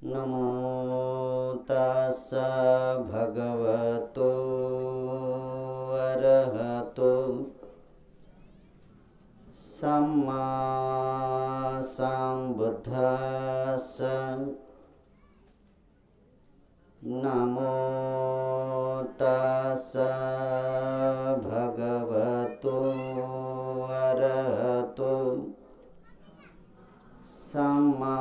नमो तस्स भगवतो अरहतो सम्मा सम्बुद्धस्स। नमो तस्स भगवतो अरहतो सम्मा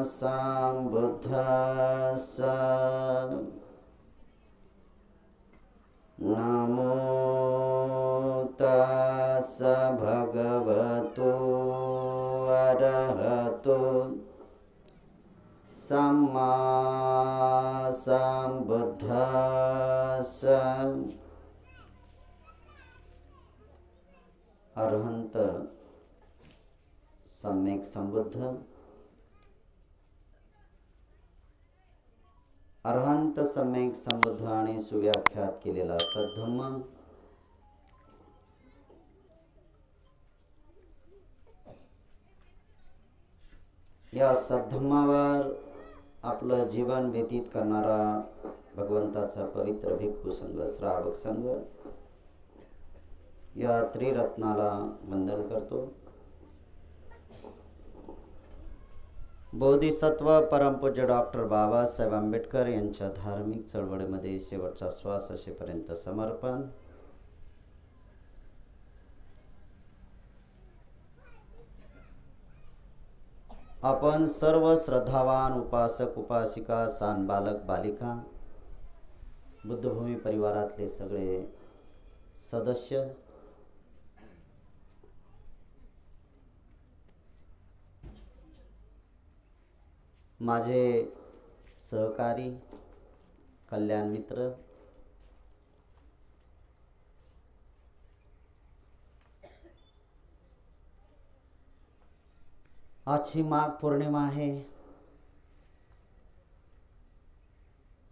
सम्बुद्धस्स। नमो तस्स भगवतो अरहतो सम्मा सम्बुद्धस्स। अरहंत सम्यक संबुद्ध, अरहंत सम्यक संबुद्ध आणि सुव्याख्यात केलेला सद्धम्म या सद्धम्मावर आपलं जीवन व्यतीत करणारा भगवंताचा पवित्र भिक्खू संघ, श्रावक संघ या त्रिरत्नाला वंदन करतो। बोधिसत्व परमपूज्य डॉक्टर बाबासाहेब आंबेडकर यांच्या धार्मिक चळवळीमध्ये शेवटचा श्वास असेपर्यंत समर्पण। आपण सर्व श्रद्धावान उपासक उपासिका, सान बालक बालिका, बुद्धभूमी परिवारातले सगळे सदस्य, माझे सहकारी, कल्याण मित्र, आजची माघ पौर्णिमा आहे।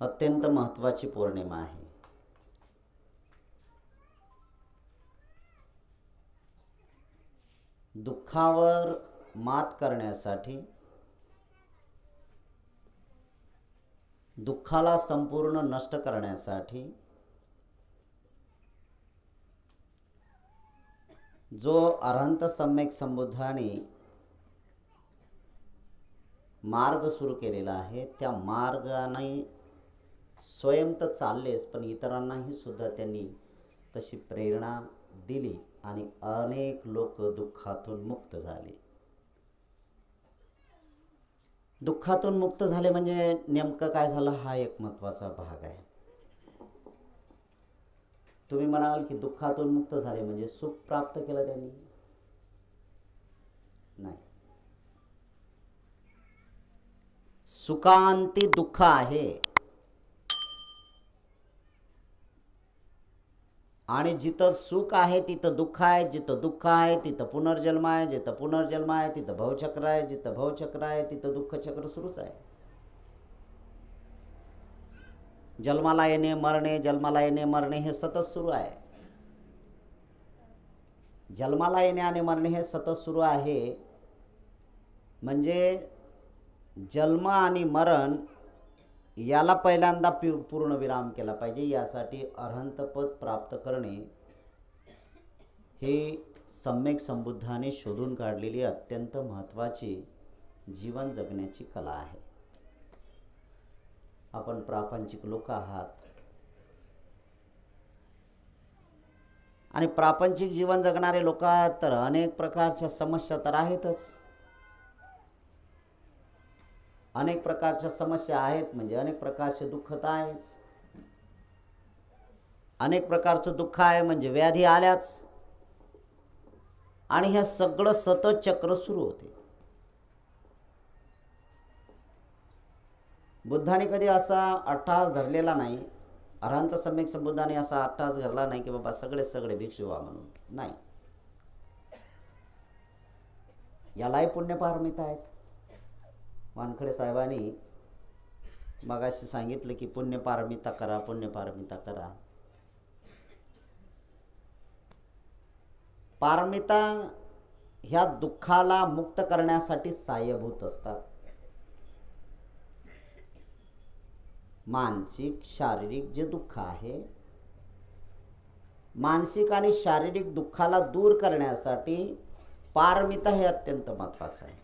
अत्यंत महत्त्वाची पौर्णिमा आहे। दुःखावर मात करण्यासाठी, दुःखाला संपूर्ण नष्ट करण्यासाठी जो अरहंत सम्यक संबुद्धाने मार्ग सुरू केलेला आहे, त्या मार्गाने स्वयं तर चाललेच, पण इतरांनाही सुद्धा त्यांनी तशी प्रेरणा दिली आणि अनेक लोक दुःखातून मुक्त झाले। दुःखातून मुक्त झाले म्हणजे नेमकं काय झालं, हा एक महत्त्वाचा भाग आहे। तुम्ही म्हणाल की दुःखातून मुक्त झाले म्हणजे सुख प्राप्त केलं त्यांनी? नाही, सुखांती दुःख आहे आणि जिथं सुख आहे तिथं दुःख आहे, जिथं दुःख आहे तिथं पुनर्जन्म आहे, जिथं पुनर्जन्म आहे तिथं भवचक्र आहे, जिथं भवचक्र आहे तिथं दुःखचक्र सुरूच आहे। जन्माला येणे मरणे, जन्माला येणे मरणे हे सतत सुरू आहे। जन्माला येणे आणि मरणे हे सतत सुरू आहे म्हणजे जन्म आणि मरण याला पहिल्यांदा पूर्ण विराम केला पाहिजे। यासाठी अरहंत पद प्राप्त करणे हे सम्यक संबुद्धाने शोधून काढलेली अत्यंत महत्त्वाची जीवन जगण्याची कला आहे। आपण प्रापंचिक लोक आहात आणि प्रापंचिक जीवन जगणारे लोक तर अनेक प्रकारच्या समस्या तर आहेतच। अनेक प्रकारच्या समस्या आहेत म्हणजे अनेक प्रकारचे दुःख तर आहेच। अनेक प्रकारचं दुःख आहे म्हणजे व्याधी आल्याच आणि हे सगळं सतत चक्र सुरू होते। बुद्धाने कधी असा अट्टहास धरलेला नाही, अरहंत सम्यक संबुद्धाने असा अट्टहास धरला नाही की बाबा सगळे भिक्षू व्हा म्हणून, नाही। यालाही पुण्यपारमिता आहेत। वानखडे साहेबांनी मगाशी सांगितलं की पुण्यपारमिता करा, पुण्यपारमिता करा। पारमिता ह्या दुःखाला मुक्त करण्यासाठी सहाय्यभूत असतात। मानसिक शारीरिक जे दुःख आहे, मानसिक आणि शारीरिक दुःखाला दूर करण्यासाठी पारमिता हे अत्यंत महत्त्वाचं आहे.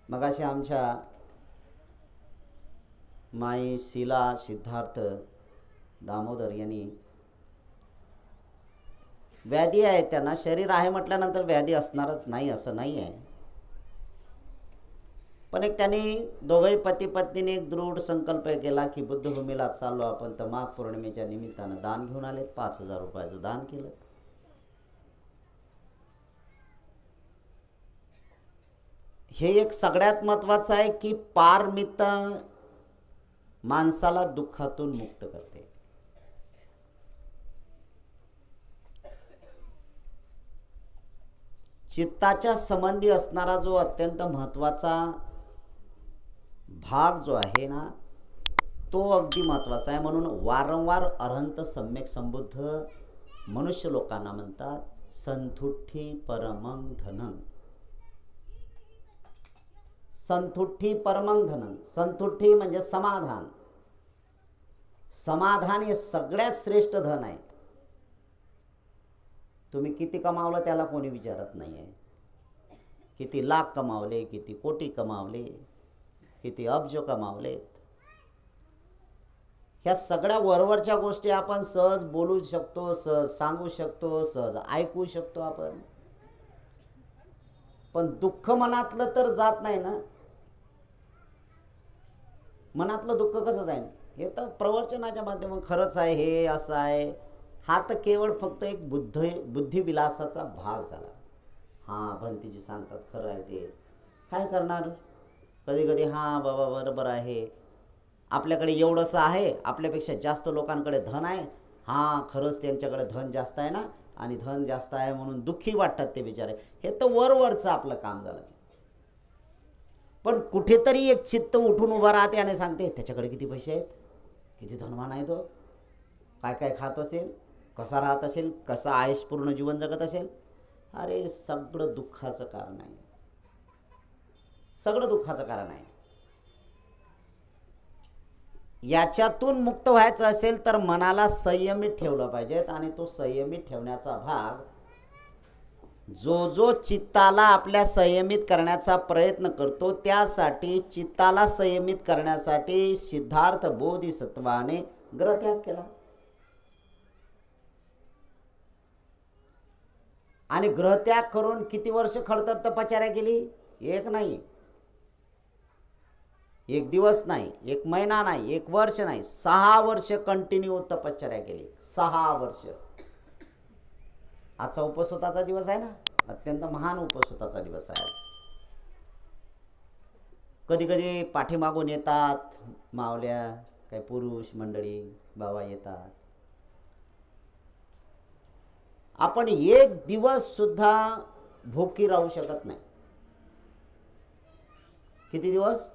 मगाशी आमच्या माई शीला सिद्धार्थ दामोदर यांनी व्याधी आहे, त्यांना शरीर आहे म्हटल्यानंतर व्याधी असणारच नाही असं नाही आहे. पण एक त्यांनी दोघंही पती पत्नीने एक दृढ संकल्प केला की बुद्धभूमीला चाललो आपण, तर माघ पौर्णिमेच्या निमित्तानं दान घेऊन आले. 5,000 रुपयाचं दान केलं. हे एक सगळ्यात महत्त्वाचं आहे की पारमिता माणसाला दुःखातून मुक्त करते. चित्ताच्या संबंधी असणारा जो अत्यंत महत्त्वाचा भाग जो आहे ना, तो अगदी महत्त्वाचा आहे. म्हणून वारंवार अरहंत सम्यक संबुद्ध मनुष्य लोकांना म्हणतात संतुष्टी परमं धनं. संतुष्टी परमं धनं. संतुष्टी म्हणजे समाधान. समाधान हे सगळ्यात श्रेष्ठ धन आहे. तुम्ही किती कमावलं त्याला कोणी विचारत नाही आहे. किती लाख कमावले, किती कोटी कमावले, किती अब्ज कमावलेत, ह्या सगळ्या वरवरच्या गोष्टी आपण सहज बोलू शकतो, सहज सांगू शकतो, सहज ऐकू शकतो आपण. पण दुःख मनातलं तर जात नाही ना. मनातलं दुःख कसं जाईल? हे तर प्रवचनाच्या माध्यमातून खरंच आहे, हे असं आहे. हा तर केवळ फक्त एक बुद्धिविलासाचा भाग झाला. हां भंतीजी सांगतात खरं आहे, ते काय करणार. कधी कधी हां बाबा बरोबर आहे, आपल्याकडे एवढंसं आहे, आपल्यापेक्षा जास्त लोकांकडे धन आहे. हां खरंच त्यांच्याकडे धन जास्त आहे ना, आणि धन जास्त आहे म्हणून दुःखी वाटतात ते बिचारे. हे तर वरवरचं आपलं काम झालं. पण कुठेतरी एक चित्त उठून उभं राहते आणि सांगते त्याच्याकडे किती पैसे आहेत, किती धनवान आहे तो, काय काय खात असेल, कसा राहत असेल, कसा आयुषपूर्ण जीवन जगत असेल. अरे सगळं दुःखाचं कारण आहे. सगळं दुःखाचं कारण आहे. याच्यातून मुक्त व्हायचं असेल तर मनाला संयमित ठेवलं पाहिजेत. आणि तो संयमित ठेवण्याचा भाग जो जो चित्ताला आपल्या संयमित करण्याचा प्रयत्न करतो, त्यासाठी चित्ताला संयमित करण्यासाठी सिद्धार्थ बोधिसत्वाने ग्रहत्याग केला. आणि ग्रहत्याग करून किती वर्ष खडतर तपश्चर्या केली? एक नाही, एक दिवस नाही, एक महिना नाही, एक वर्ष नाही, 6 वर्ष कंटिन्यू तपश्चर्या केली. 6 वर्ष. आजचा उपसुताचा दिवस आहे ना, अत्यंत महान उपसुताचा दिवस आहे. कधी कधी पाठीमागून येतात मावल्या, काही पुरुष मंडळी बाबा येतात. आपण एक दिवस सुद्धा भुकी राहू शकत नाही. किती दिवस?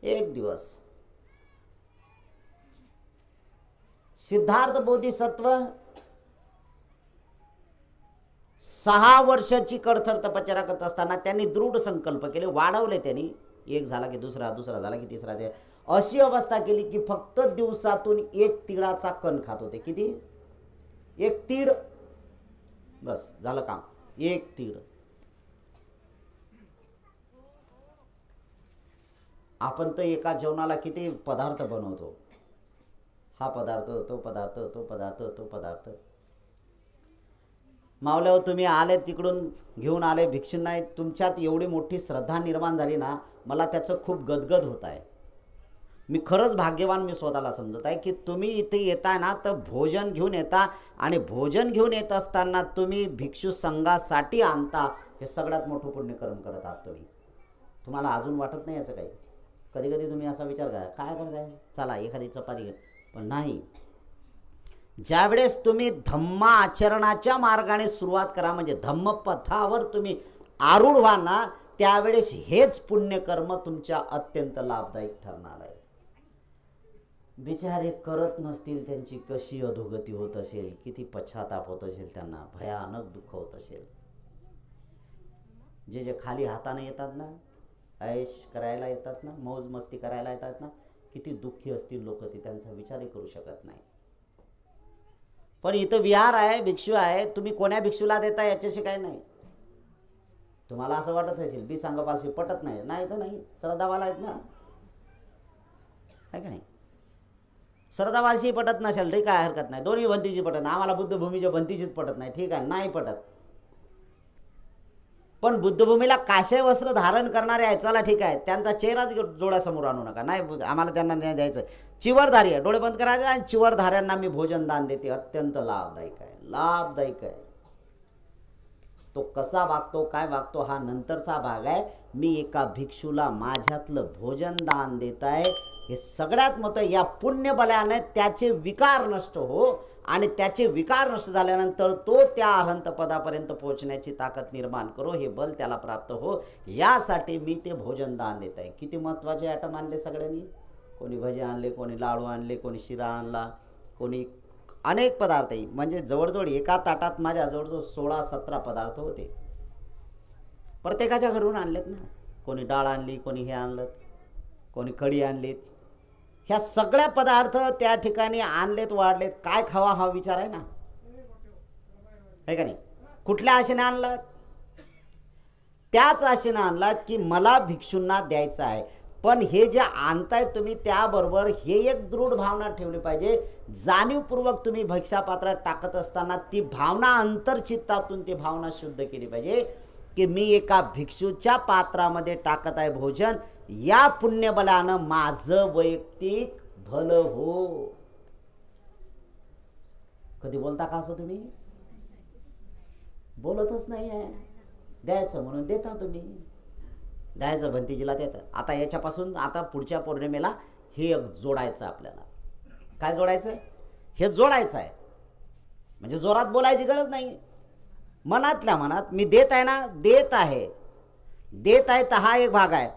एक दिवस. सिद्धार्थ बोधिसत्व 6 वर्षाची कडथर तपश्चर्या करत असताना त्यांनी दृढ संकल्प केले, वाढवले. त्यांनी एक झाला की दुसरा, दुसरा झाला की तिसरा, अशी अवस्था केली की फक्त दिवसातून 1 तिळाचा कण खात होते. किती? 1 तीळ, बस झालं काम. 1 तीळ. आपण तर एका जेवणाला किती पदार्थ बनवतो. हा पदार्थ, तो पदार्थ, तो पदार्थ, तो पदार्थ. मावल्यावर तुम्ही आले तिकडून घेऊन आले, भिक्षू नाही, तुमच्यात एवढी मोठी श्रद्धा निर्माण झाली ना, मला त्याचं खूप गदगद होत आहे. मी खरंच भाग्यवान मी स्वतःला समजत आहे की तुम्ही इथे येताय ना तर भोजन घेऊन येता, आणि भोजन घेऊन येत असताना तुम्ही भिक्षू संघासाठी आणता. हे सगळ्यात मोठं पुण्यकर्म करत आहात तुम्ही. तुम्हाला अजून वाटत नाही याचं काही? कधी कधी तुम्ही असा विचार करा, काय करताय, चला एखादी चपाती घ्या. पण नाही, ज्यावेळेस तुम्ही धम्म आचरणाच्या मार्गाने सुरुवात करा, म्हणजे धम्मपथावर तुम्ही आरूढ व्हा ना, त्यावेळेस हेच पुण्यकर्म तुमच्या अत्यंत लाभदायक ठरणार आहे. बिचारे करत नसतील, त्यांची कशी अधोगती होत असेल, किती पश्चाताप होत असेल, त्यांना भयानक दुःख होत असेल. जे जे खाली हाताने येतात ना, ऐश करायला येतात ना, मौज मस्ती करायला येतात ना, किती दुःखी असतील लोक, ते त्यांचा विचारही करू शकत नाही. पण इथं विहार आहे, भिक्षू आहे, तुम्ही कोण्या भिक्षूला देता याच्याशी काय नाही. तुम्हाला असं वाटत असेल बी सांगपालशी पटत नाही, नाही तर नाही, श्रद्धावाला आहेत ना, आहे का नाही. श्रद्धावालशी पटत नसेल रे, काय हरकत नाही, दोन्ही भंतीची पटत नाही. आम्हाला बुद्धभूमीच्या भंतीचीच पटत नाही, ठीक आहे, नाही पटत. पण बुद्धभूमीला काशे वस्त्र धारण करणारे आहेत, चला ठीक आहे, त्यांचा चेहराच डोळ्यासमोर आणू नका, नाही आम्हाला त्यांना नाही द्यायचं. चिवरधारी आहे, डोळे बंद करायचे आणि चिवरधाऱ्यांना मी भोजन दान देते, अत्यंत लाभदायक आहे, लाभदायक आहे. तो कसा वागतो, काय वागतो हा नंतरचा भाग आहे. मी एका भिक्षूला माझ्यातलं भोजन दान देत आहे, हे सगळ्यात महत्त्व. या पुण्य बलाने त्याचे विकार नष्ट हो, आणि त्याचे विकार नष्ट झाल्यानंतर तो त्या अरहंत पदापर्यंत पोहोचण्याची ताकद निर्माण करो, हे बल त्याला प्राप्त हो, यासाठी मी ते भोजन दान देत आहे. किती महत्त्वाचे आयटम आणले सगळ्यांनी. कोणी भजे आणले, कोणी लाडू आणले, कोणी शिरा आणला, कोणी अनेक पदार्थ. म्हणजे जवळजवळ एका ताटात माझ्या जवळजवळ 16-17 पदार्थ होते, प्रत्येकाच्या घरून आणलेत ना. कोणी डाळ आणली, कोणी हे आणलं, कोणी कढी आणलीत. ह्या सगळ्या पदार्थ त्या ठिकाणी आणलेत, वाढलेत. काय खावा हा विचार आहे ना, आहे का नाही. कुठल्या आशेने आणलं, त्याच आशेने आणलात की मला भिक्षूंना द्यायचं आहे. पण हे जे आणताय तुम्ही, त्याबरोबर हे एक दृढ भावना ठेवली पाहिजे. जाणीवपूर्वक तुम्ही भिक्षापात्रात टाकत असताना ती भावना अंतर्चित्तातून ती भावना शुद्ध केली पाहिजे की मी एका भिक्षूच्या पात्रामध्ये टाकत आहे भोजन, या पुण्यबलानं माझं वैयक्तिक भलं हो. कधी बोलता का असं तुम्ही? बोलतच नाही आहे. द्यायचं म्हणून देता तुम्ही, द्यायचं भंतीजीला देतं. आता याच्यापासून आता पुढच्या पौर्णिमेला हे एक जोडायचं आपल्याला. काय जोडायचं? हे जोडायचं आहे. म्हणजे जोरात बोलायची गरज नाही, मनातल्या मनात मी देत आहे ना, देत आहे, देत आहे, तर हा एक भाग आहे.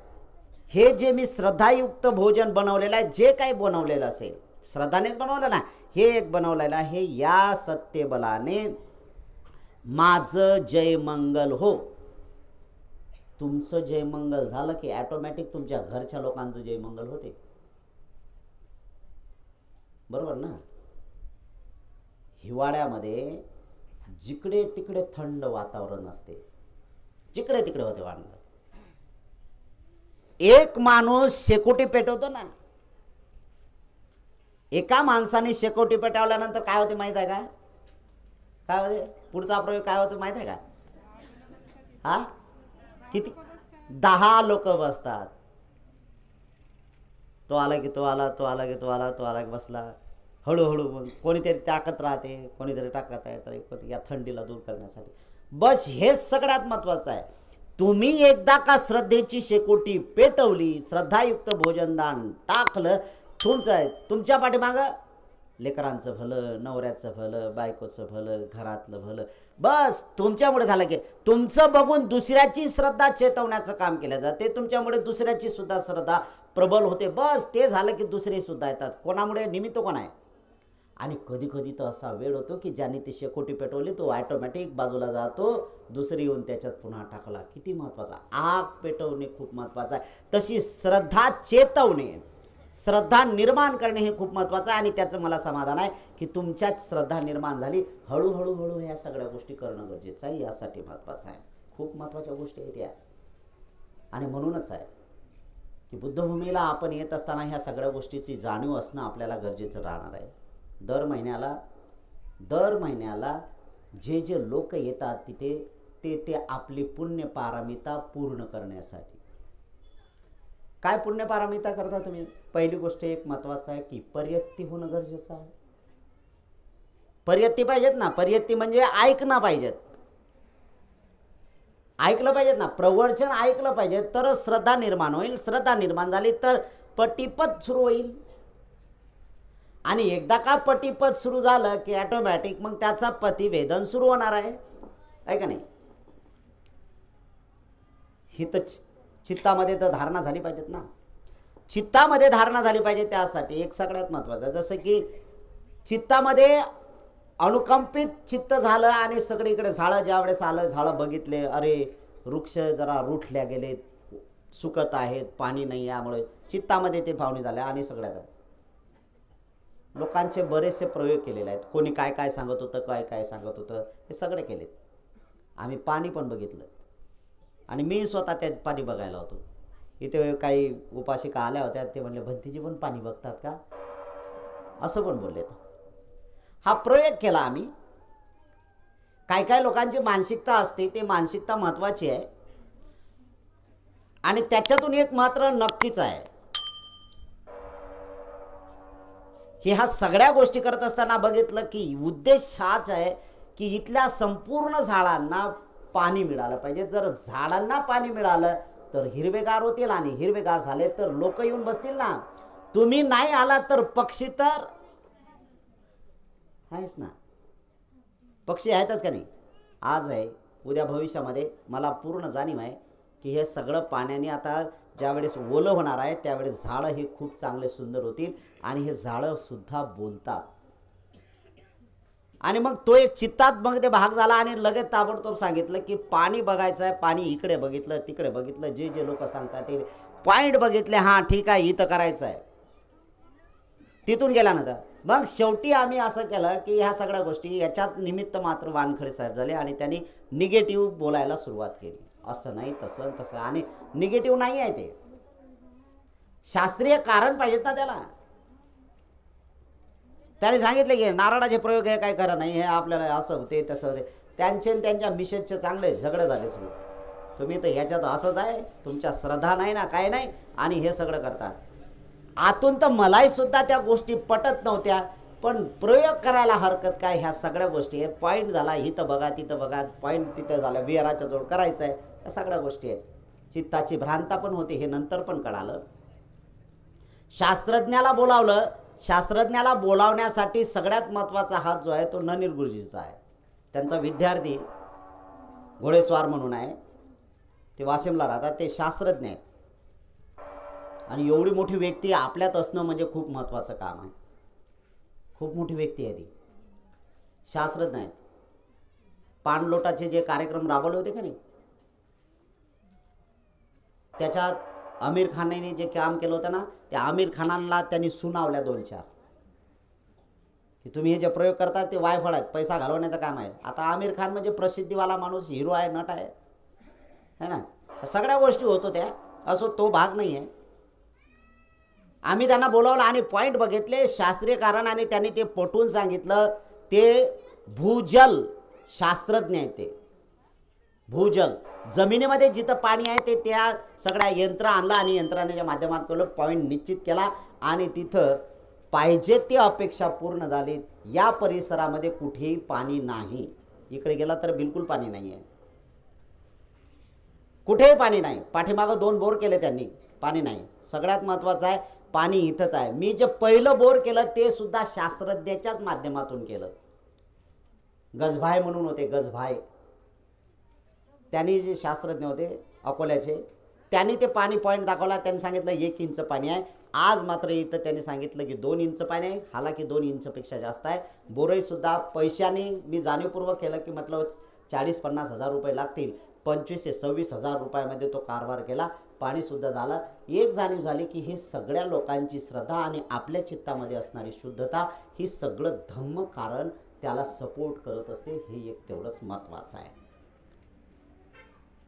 हे जे मी श्रद्धायुक्त भोजन बनवलेलं आहे, जे काही बनवलेलं असेल श्रद्धानेच बनवलं ना, हे एक बनवलेलं आहे, या सत्यबलाने माझं जयमंगल हो. तुमचं जयमंगल झालं की ॲटोमॅटिक तुमच्या घरच्या लोकांचं जयमंगल होते, बरोबर ना. हिवाळ्यामध्ये जिकडे तिकडे थंड वातावरण असते, जिकडे तिकडे होते वाढणार. एक माणूस शेकोटी पेटवतो ना, एका माणसाने शेकोटी पेटवल्यानंतर काय होते माहित आहे का? काय होते? पुढचा प्रयोग काय होतो माहित आहे का? हा, किती? 10 लोक बसतात. तो आला की तो आला, तो आला की तो आला, तो आला की बसला. हळूहळू कोणीतरी टाकत राहते, कोणीतरी टाकत आहे, तर या थंडीला दूर करण्यासाठी. बस हेच सगळ्यात महत्त्वाचं आहे. तुम्ही एकदा का श्रद्धेची शेकोटी पेटवली, श्रद्धायुक्त भोजनदान टाकलं, तुमच्या पाठीमागं लेकरांचं भलं, नवऱ्याचं भलं, बायकोचं भलं, घरातलं भलं, बस तुमच्यामुळे झालं. की तुमचं बघून दुसऱ्याची श्रद्धा चेतवण्याचं काम केलं जाते, तुमच्यामुळे दुसऱ्याची सुद्धा श्रद्धा प्रबल होते. बस ते झालं की दुसरे सुद्धा येतात. कोणामुळे? निमित्त कोण आहे? आणि कधी कधी तर असा वेळ होतो की ज्याने ती शेकोटी पेटवली तो ऑटोमॅटिक बाजूला जातो, दुसरी येऊन त्याच्यात पुन्हा टाकला. किती महत्त्वाचा. आग पेटवणे खूप महत्त्वाचं आहे. तशी श्रद्धा चेतवणे, श्रद्धा निर्माण करणे हे खूप महत्त्वाचं आहे. आणि त्याचं मला समाधान आहे की तुमच्यात श्रद्धा निर्माण झाली. हळूहळू हळू ह्या सगळ्या गोष्टी करणं गरजेचं आहे, यासाठी महत्त्वाचं आहे. खूप महत्त्वाच्या गोष्टी आहेत या. आणि म्हणूनच आहे की बुद्धभूमीला आपण येत असताना ह्या सगळ्या गोष्टीची जाणीव असणं आपल्याला गरजेचं राहणार आहे. दर महिन्याला जे जे लोक येतात तिथे ते आपली पुण्यपारमिता पूर्ण करण्यासाठी. काय पुण्यपारमिता करता तुम्ही? पहिली गोष्ट एक महत्त्वाचं आहे की पर्यत्ती होणं गरजेचं आहे. पर्यत्ती पाहिजेत ना. पर्यत्ती म्हणजे ऐकणं पाहिजेत, ऐकलं पाहिजेत ना, प्रवचन ऐकलं पाहिजे, तर श्रद्धा निर्माण होईल. श्रद्धा निर्माण झाली तर पटीपद सुरू होईल. आणि एकदा का पटीपद सुरू झालं की ऑटोमॅटिक मग त्याचा पतिवेदन सुरू होणार आहे का नाही. ही तर चित्तामध्ये तर धारणा झाली पाहिजेत ना, चित्तामध्ये धारणा झाली पाहिजे. त्यासाठी एक सगळ्यात महत्त्वाचं, जसं की चित्तामध्ये अनुकंपित चित्त झालं आणि सगळीकडे झाडं ज्यावेळेस आलं, झाडं बघितले, अरे वृक्ष जरा रुठल्या गेलेत, सुकत आहेत, पाणी नाही, यामुळे चित्तामध्ये ते पाहुणे झाले. आणि सगळ्यात लोकांचे बरेचसे प्रयोग केलेले आहेत. कोणी काय काय सांगत होतं, काय काय सांगत होतं, हे सगळे केलेत. आम्ही पाणी पण बघितलं आणि मी स्वतः त्यात पाणी बघायला होतो. इथे काही उपासिका आल्या होत्या, ते म्हणले भंतीजी पण पाणी बघतात का, असं पण बोलले. हा प्रयोग केला आम्ही. काय काय लोकांची मानसिकता असते, ते मानसिकता महत्त्वाची आहे. आणि त्याच्यातून एक मात्र नक्कीच आहे की ह्या सगळ्या गोष्टी करत असताना बघितलं की उद्देश हाच आहे की इथल्या संपूर्ण झाडांना पाणी मिळालं पाहिजे. जर झाडांना पाणी मिळालं तर हिरवेगार होतील, आणि हिरवेगार झाले तर लोक येऊन बसतील ना. तुम्ही नाही आला तर पक्षी तर आहेच ना. पक्षी आहेतच का नाही. आज आहे, उद्या भविष्यामध्ये मला पूर्ण जाणीव आहे की हे सगळं पाण्याने आता ज्यावेळेस ओलं होणार आहे त्यावेळेस झाडं हे खूप चांगले सुंदर होतील, आणि हे झाडं सुद्धा बोलतात. आणि मग तो एक चित्तात मग ते भाग झाला, आणि लगेच ताबडतोब सांगितलं की पाणी बघायचं आहे. पाणी इकडे बघितलं, तिकडे बघितलं, जे जे लोक सांगतात ते पॉईंट बघितले. हां ठीक आहे, इथं करायचं आहे. तिथून गेल्यानंतर मग शेवटी आम्ही असं केलं की ह्या सगळ्या गोष्टी याच्यात निमित्त मात्र वानखडे साहेब झाले, आणि त्यांनी निगेटिव्ह बोलायला सुरुवात केली. असं नाही, तसं तसं, आणि निगेटिव्ह नाही आहे ते, शास्त्रीय कारण पाहिजेत ना त्याला. त्याने सांगितलं की नारळाचे प्रयोग हे काय खरं नाही, हे आपल्याला असं होते तसं होते. त्यांचे त्यांच्या मिशनचे चांगले झगडे झाले सुरू. तुम्ही तर ह्याच्यात असंच आहे, तुमच्या श्रद्धा नाही ना, काय नाही, आणि हे सगळं करतात. आतून तर मलाही सुद्धा त्या गोष्टी पटत नव्हत्या, पण प्रयोग करायला हरकत काय. ह्या सगळ्या गोष्टी आहे. पॉईंट झाला, इथं बघा तिथं बघा, पॉईंट तिथं झाला, विहाराच्या जवळ करायचं आहे, या सगळ्या गोष्टी आहेत. चित्ताची भ्रांता पण होते, हे नंतर पण कळालं. शास्त्रज्ञाला बोलावलं. शास्त्रज्ञाला बोलावण्यासाठी सगळ्यात महत्त्वाचा हात जो आहे तो ननीर गुरुजीचा आहे. त्यांचा विद्यार्थी घोडेस्वार म्हणून आहे, ते वाशिमला राहतात, ते शास्त्रज्ञ आहेत. आणि एवढी मोठी व्यक्ती आपल्यात असणं म्हणजे खूप महत्त्वाचं काम आहे. खूप मोठी व्यक्ती आहे ती, शास्त्रज्ञ आहेत. पाणलोटाचे जे कार्यक्रम राबवले होते का नाही, त्याच्यात आमिर खानने जे काम केलं होतं ना, त्या आमिर खानाला त्यांनी सुनावल्या 2-4 की तुम्ही हे जे प्रयोग करतात ते वायफळ आहेत, पैसा घालवण्याचं काम आहे. आता आमिर खान म्हणजे प्रसिद्धीवाला माणूस, हिरो आहे, नट आहे, है ना. सगळ्या गोष्टी होत होत्या, असो तो भाग नाही आहे. आम्ही त्यांना बोलावलं आणि पॉईंट बघितले, शास्त्रीय कारण, आणि त्यांनी ते पटवून सांगितलं. ते भूजल शास्त्रज्ञ आहेत. ते भूजल, जमिनीमध्ये जिथं पाणी आहे ते त्या सगळ्या यंत्र आणलं, आणि यंत्राच्या माध्यमातून पॉईंट निश्चित केला, आणि तिथं पाहिजे ती अपेक्षा पूर्ण झाली. या परिसरामध्ये कुठेही पाणी नाही. इकडे गेला तर बिलकुल पाणी नाही आहे, कुठेही पाणी नाही. पाठीमागं 2 बोर केले त्यांनी, पाणी नाही. सगळ्यात महत्त्वाचं आहे पाणी इथंच आहे. मी जे पहिलं बोर केलं ते सुद्धा शास्त्रज्ञाच्याच माध्यमातून केलं. गजभाई म्हणून होते, गजभाई, त्यांनी जे शास्त्रज्ञ होते अकोल्याचे, त्यांनी ते पाणी पॉईंट दाखवला. त्यांनी सांगितलं 1 इंच पाणी आहे. आज मात्र इथं त्यांनी सांगितलं की 2 इंच पाणी आहे. हालाकी 2 इंचपेक्षा जास्त आहे. बोरही सुद्धा पैशाने मी जाणीवपूर्वक केलं की म्हटलं 40-50 हजार रुपये लागतील. 25 ते 26 हजार रुपयामध्ये तो कारभार केला. पाणीसुद्धा झालं. एक जाणीव झाली की हे सगळ्या लोकांची श्रद्धा आणि आपल्या चित्तामध्ये असणारी शुद्धता, ही सगळं धम्म कारण त्याला सपोर्ट करत असते. हे एक तेवढंच महत्त्वाचं आहे.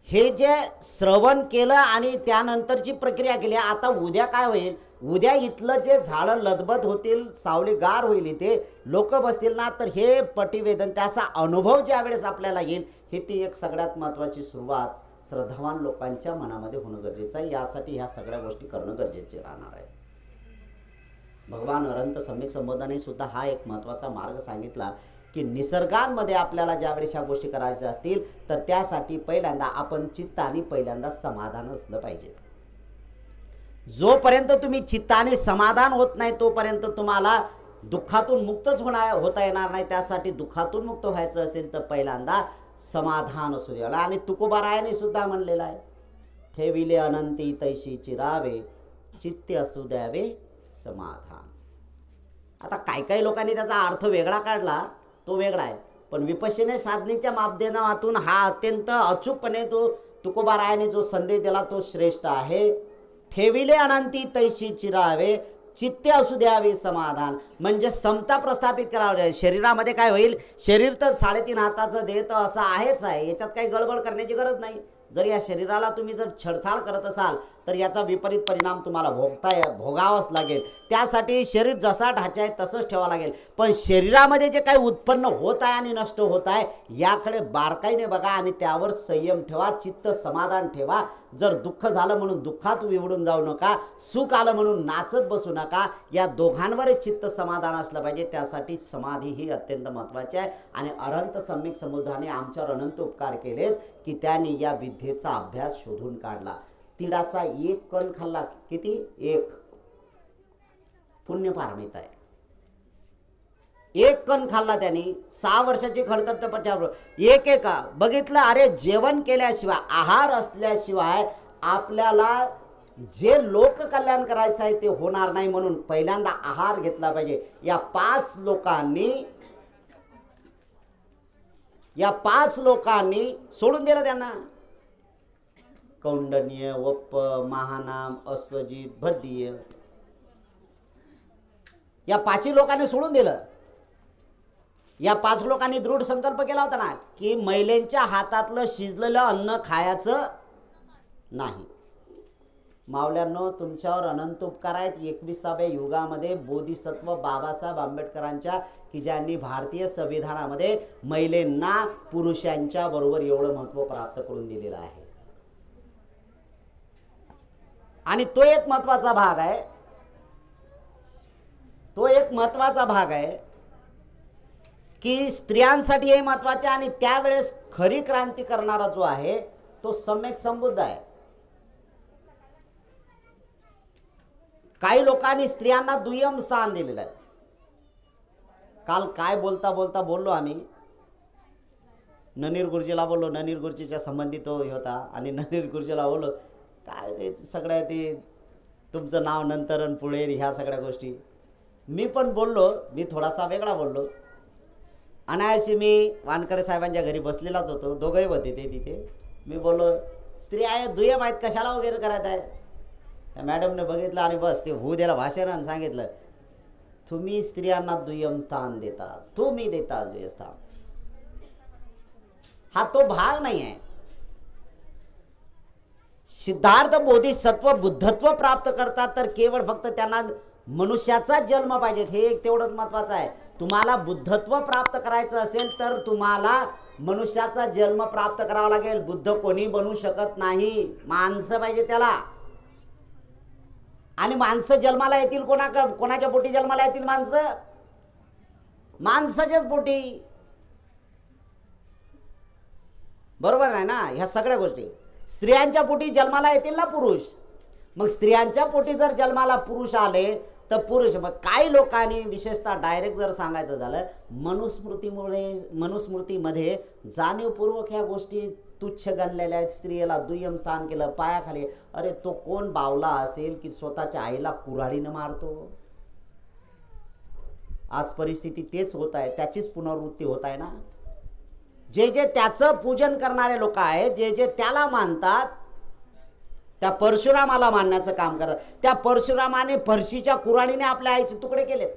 हे जे श्रवण केलं आणि त्यानंतरची प्रक्रिया केली. आता उद्या काय होईल, उद्या इथलं जे झाडं लदबद होतील, सावली गार होईल, इथे लोक बसतील ना, तर हे पटिवेदन, त्याचा अनुभव ज्या वेळेस आपल्याला येईल, हे ती एक सगळ्यात महत्त्वाची सुरुवात श्रद्धावान लोकांच्या मनामध्ये होणं गरजेचं आहे. यासाठी ह्या सगळ्या गोष्टी करणं गरजेचे राहणार आहे. भगवान अनंत सम्यक संबोधनाने सुद्धा हा एक महत्त्वाचा मार्ग सांगितला की निसर्गांमध्ये आपल्याला ज्यावेळेस ह्या गोष्टी करायच्या असतील तर त्यासाठी पहिल्यांदा आपण चित्ताने पहिल्यांदा समाधान असलं पाहिजे. जोपर्यंत तुम्ही चित्ताने समाधान होत नाही तोपर्यंत तुम्हाला दुःखातून मुक्तच होता येणार नाही. त्यासाठी दुःखातून मुक्त व्हायचं असेल तर पहिल्यांदा समाधान असू द्यावं. आणि तुकोबारायाने सुद्धा म्हणलेलं आहे, ठेविले अनंती तैशी चिरावे, चित्ते असू द्यावे समाधान. आता काही लोकांनी त्याचा अर्थ वेगळा काढला, तो वेगळा आहे, पण विपश्यना साधनेच्या माध्यमातून हा अत्यंत अचूकपणे तो तुकोबारायाने जो संदेश दिला तो श्रेष्ठ आहे. ठेविले अनंती तैशी चिरावे, चित्ते असू द्यावे समाधान. म्हणजे समता प्रस्थापित करावं. शरीरामध्ये काय होईल, शरीर तर 3.5 हाताचं देह तर असं आहेच आहे, याच्यात काही गडबड करण्याची गरज नाही. जर या शरीराला तुम्ही जर छेडछाड करत असाल तर याचा विपरीत परिणाम तुम्हाला भोगावाच लागेल. त्यासाठी शरीर जसा ढाचा आहे तसंच ठेवावं लागेल. पण शरीरामध्ये जे काही उत्पन्न होत आहे आणि नष्ट होत आहे याकडे बारकाईने बघा आणि त्यावर संयम ठेवा, चित्त समाधान ठेवा. जर दुःख झालं म्हणून दुःखात विवडून जाऊ नका, सुख आलं म्हणून नाचत बसू नका. या दोघांवर चित्त समाधान असलं पाहिजे. त्यासाठी समाधी ही अत्यंत महत्त्वाची आहे. आणि अनंत सम्यक समुद्राने आमच्यावर अनंत उपकार केलेत की त्यांनी या विद्येचा अभ्यास शोधून काढला. तिळाचा एक कण खाल्ला, किती, एक पुण्य फार मिळत आहे. एक कण खाल्ला त्यांनी, 6 वर्षाची खडतर तपस्या. एक बघितलं, अरे जेवण केल्याशिवाय, आहार असल्याशिवाय आपल्याला जे लोककल्याण करायचं आहे ते होणार नाही. म्हणून पहिल्यांदा आहार घेतला पाहिजे. या 5 लोकांनी सोडून दिलं त्यांना. कौंडन्य, वप्प, महानाम, असजित, भद्दीय, या 5 लोकांनी सोडून दिलं. या 5 लोकांनी दृढ संकल्प केला होता ना की महिलांच्या हातातलं शिजलेलं अन्न खायचं नाही. मावल्यांनो, तुमच्यावर अनंत उपकार आहेत. 21व्या युगामध्ये बोधिसत्व बाबासाहेब आंबेडकरांच्या की ज्यांनी भारतीय संविधानामध्ये महिलांना पुरुषांच्या बरोबर एवढं महत्त्व प्राप्त करून दिलेलं आहे. आणि तो एक महत्त्वाचा भाग आहे की स्त्रियांसाठी हे महत्त्वाचे. आणि त्यावेळेस खरी क्रांती करणारा जो आहे तो सम्यक संबुद्ध आहे. काही लोकांनी स्त्रियांना दुय्यम स्थान दिलेलं आहे. काल काय बोललो आम्ही, ननीर गुरुजीला बोललो, ननीर गुरुजीच्या संबंधित तो होता आणि ननीर गुरुजीला बोललो काय ते सगळ्या ते तुमचं नाव नंतर आणि पुढे ह्या सगळ्या गोष्टी. मी पण बोललो, मी थोडासा वेगळा बोललो. अनायाशी मी वानकडे साहेबांच्या घरी बसलेलाच होतो, दोघंही होते ते तिथे. मी बोललो स्त्री आहे दुय्यम आहेत कशाला वगैरे करायचं आहे. त्या मॅडमने बघितलं आणि बस ते होऊ द्याला भाषण आणि सांगितलं तुम्ही स्त्रियांना दुय्यम स्थान देता, तुम्ही देता दुय्यम स्थान. हा तो भाग नाही आहे. सिद्धार्थ बोधिसत्व बुद्धत्व प्राप्त करतात तर केवळ फक्त त्यांना मनुष्याचा जन्म पाहिजे, हे एक तेवढंच महत्त्वाचं आहे. तुम्हाला बुद्धत्व प्राप्त करायचं असेल तर तुम्हाला मनुष्याचा जन्म प्राप्त करावा लागेल. बुद्ध कोणी बनू शकत नाही, माणसं पाहिजे त्याला. आणि माणसं जन्माला येतील कोणाच्या पोटी जन्माला येतील माणसं? माणसाच्याच पोटी. बरोबर नाही ना ह्या सगळ्या गोष्टी. स्त्रियांच्या पोटी जन्माला येतील ना पुरुष, मग स्त्रियांच्या पोटी जर जन्माला पुरुष आले तर पुरुष. मग काही लोकांनी विशेषतः डायरेक्ट जर सांगायचं झालं मनुस्मृतीमध्ये जाणीवपूर्वक ह्या गोष्टी तुच्छ गणलेल्या आहेत. स्त्रियेला दुय्यम स्थान केलं, पायाखाली. अरे तो कोण बावला असेल की स्वतःच्या आईला कुऱ्हाडीनं मारतो? आज परिस्थिती तेच होत आहे, त्याचीच पुनरावृत्ती होत आहे ना. जे जे त्याचं पूजन करणारे लोक आहेत, जे जे त्याला मानतात, त्या परशुरामाला मानण्याचं काम करतात. त्या परशुरामाने फरशीच्या कुऱ्हाडीने आपल्या आईचे तुकडे केलेत.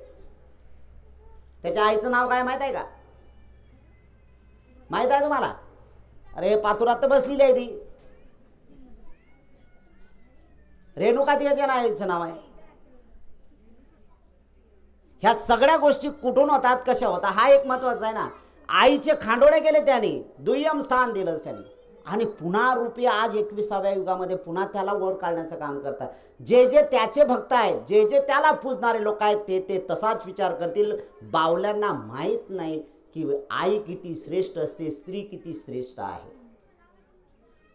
त्याच्या आईचं नाव काय माहित आहे का? माहित आहे तुम्हाला? अरे पातुरात तर बसलेली आहे ती रेणुका, तिच्या आईचं नाव आहे. ह्या सगळ्या गोष्टी कुठून होतात, कशा होतात, हा एक महत्वाचा आहे ना. आईचे खांडोळे केले त्यांनी, दुय्यम स्थान दिलं त्यांनी. आणि पुन्हा रूपी आज 21व्या युगामध्ये पुन्हा त्याला वर काढण्याचं काम करतात. जे जे त्याचे भक्त आहेत, जे जे त्याला पूजणारे लोक आहेत ते तसाच विचार करतील. बावल्यांना माहीत नाही की आई किती श्रेष्ठ असते, स्त्री किती श्रेष्ठ आहे.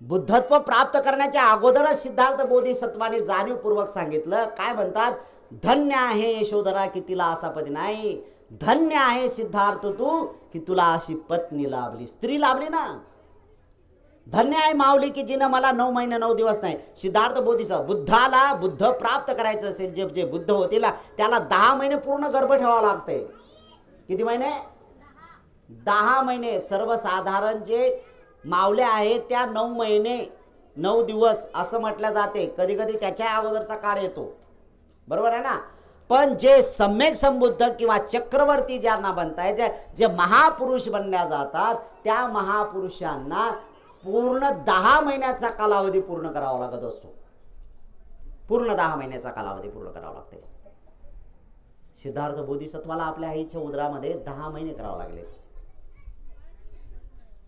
बुद्धत्व प्राप्त करण्याच्या अगोदरच सिद्धार्थ बोधिसत्वाने जाणीवपूर्वक सांगितलं. काय म्हणतात? धन्य आहे यशोधरा की तिला असा पती नाही. धन्य आहे सिद्धार्थ तू की तुला अशी पत्नी लाभली, स्त्री लाभली ना. धन्य आहे माऊली की जिनं मला 9 महिने 9 दिवस नाही. सिद्धार्थ बोधिसत्व बुद्धाला बुद्ध प्राप्त करायचं असेल, जे बुद्ध होतील त्याला 10 महिने पूर्ण गर्भ ठेवावं लागतंय. किती महिने? 10 महिने. सर्वसाधारण जे मावल्या आहेत त्या 9 महिने 9 दिवस असं म्हटलं जाते, कधी कधी त्याच्या अगोदरचा काळ येतो, बरोबर आहे ना. पण जे सम्यक संबुद्ध किंवा चक्रवर्ती ज्यांना बनताय, जे महापुरुष बनल्या जातात, त्या महापुरुषांना पूर्ण 10 महिन्याचा कालावधी पूर्ण करावा लागत असतो. पूर्ण 10 महिन्याचा कालावधी पूर्ण करावा लागते. सिद्धार्थ बोधिसत्वाला आपल्या आईच्या उदरामध्ये 10 महिने करावे लागले.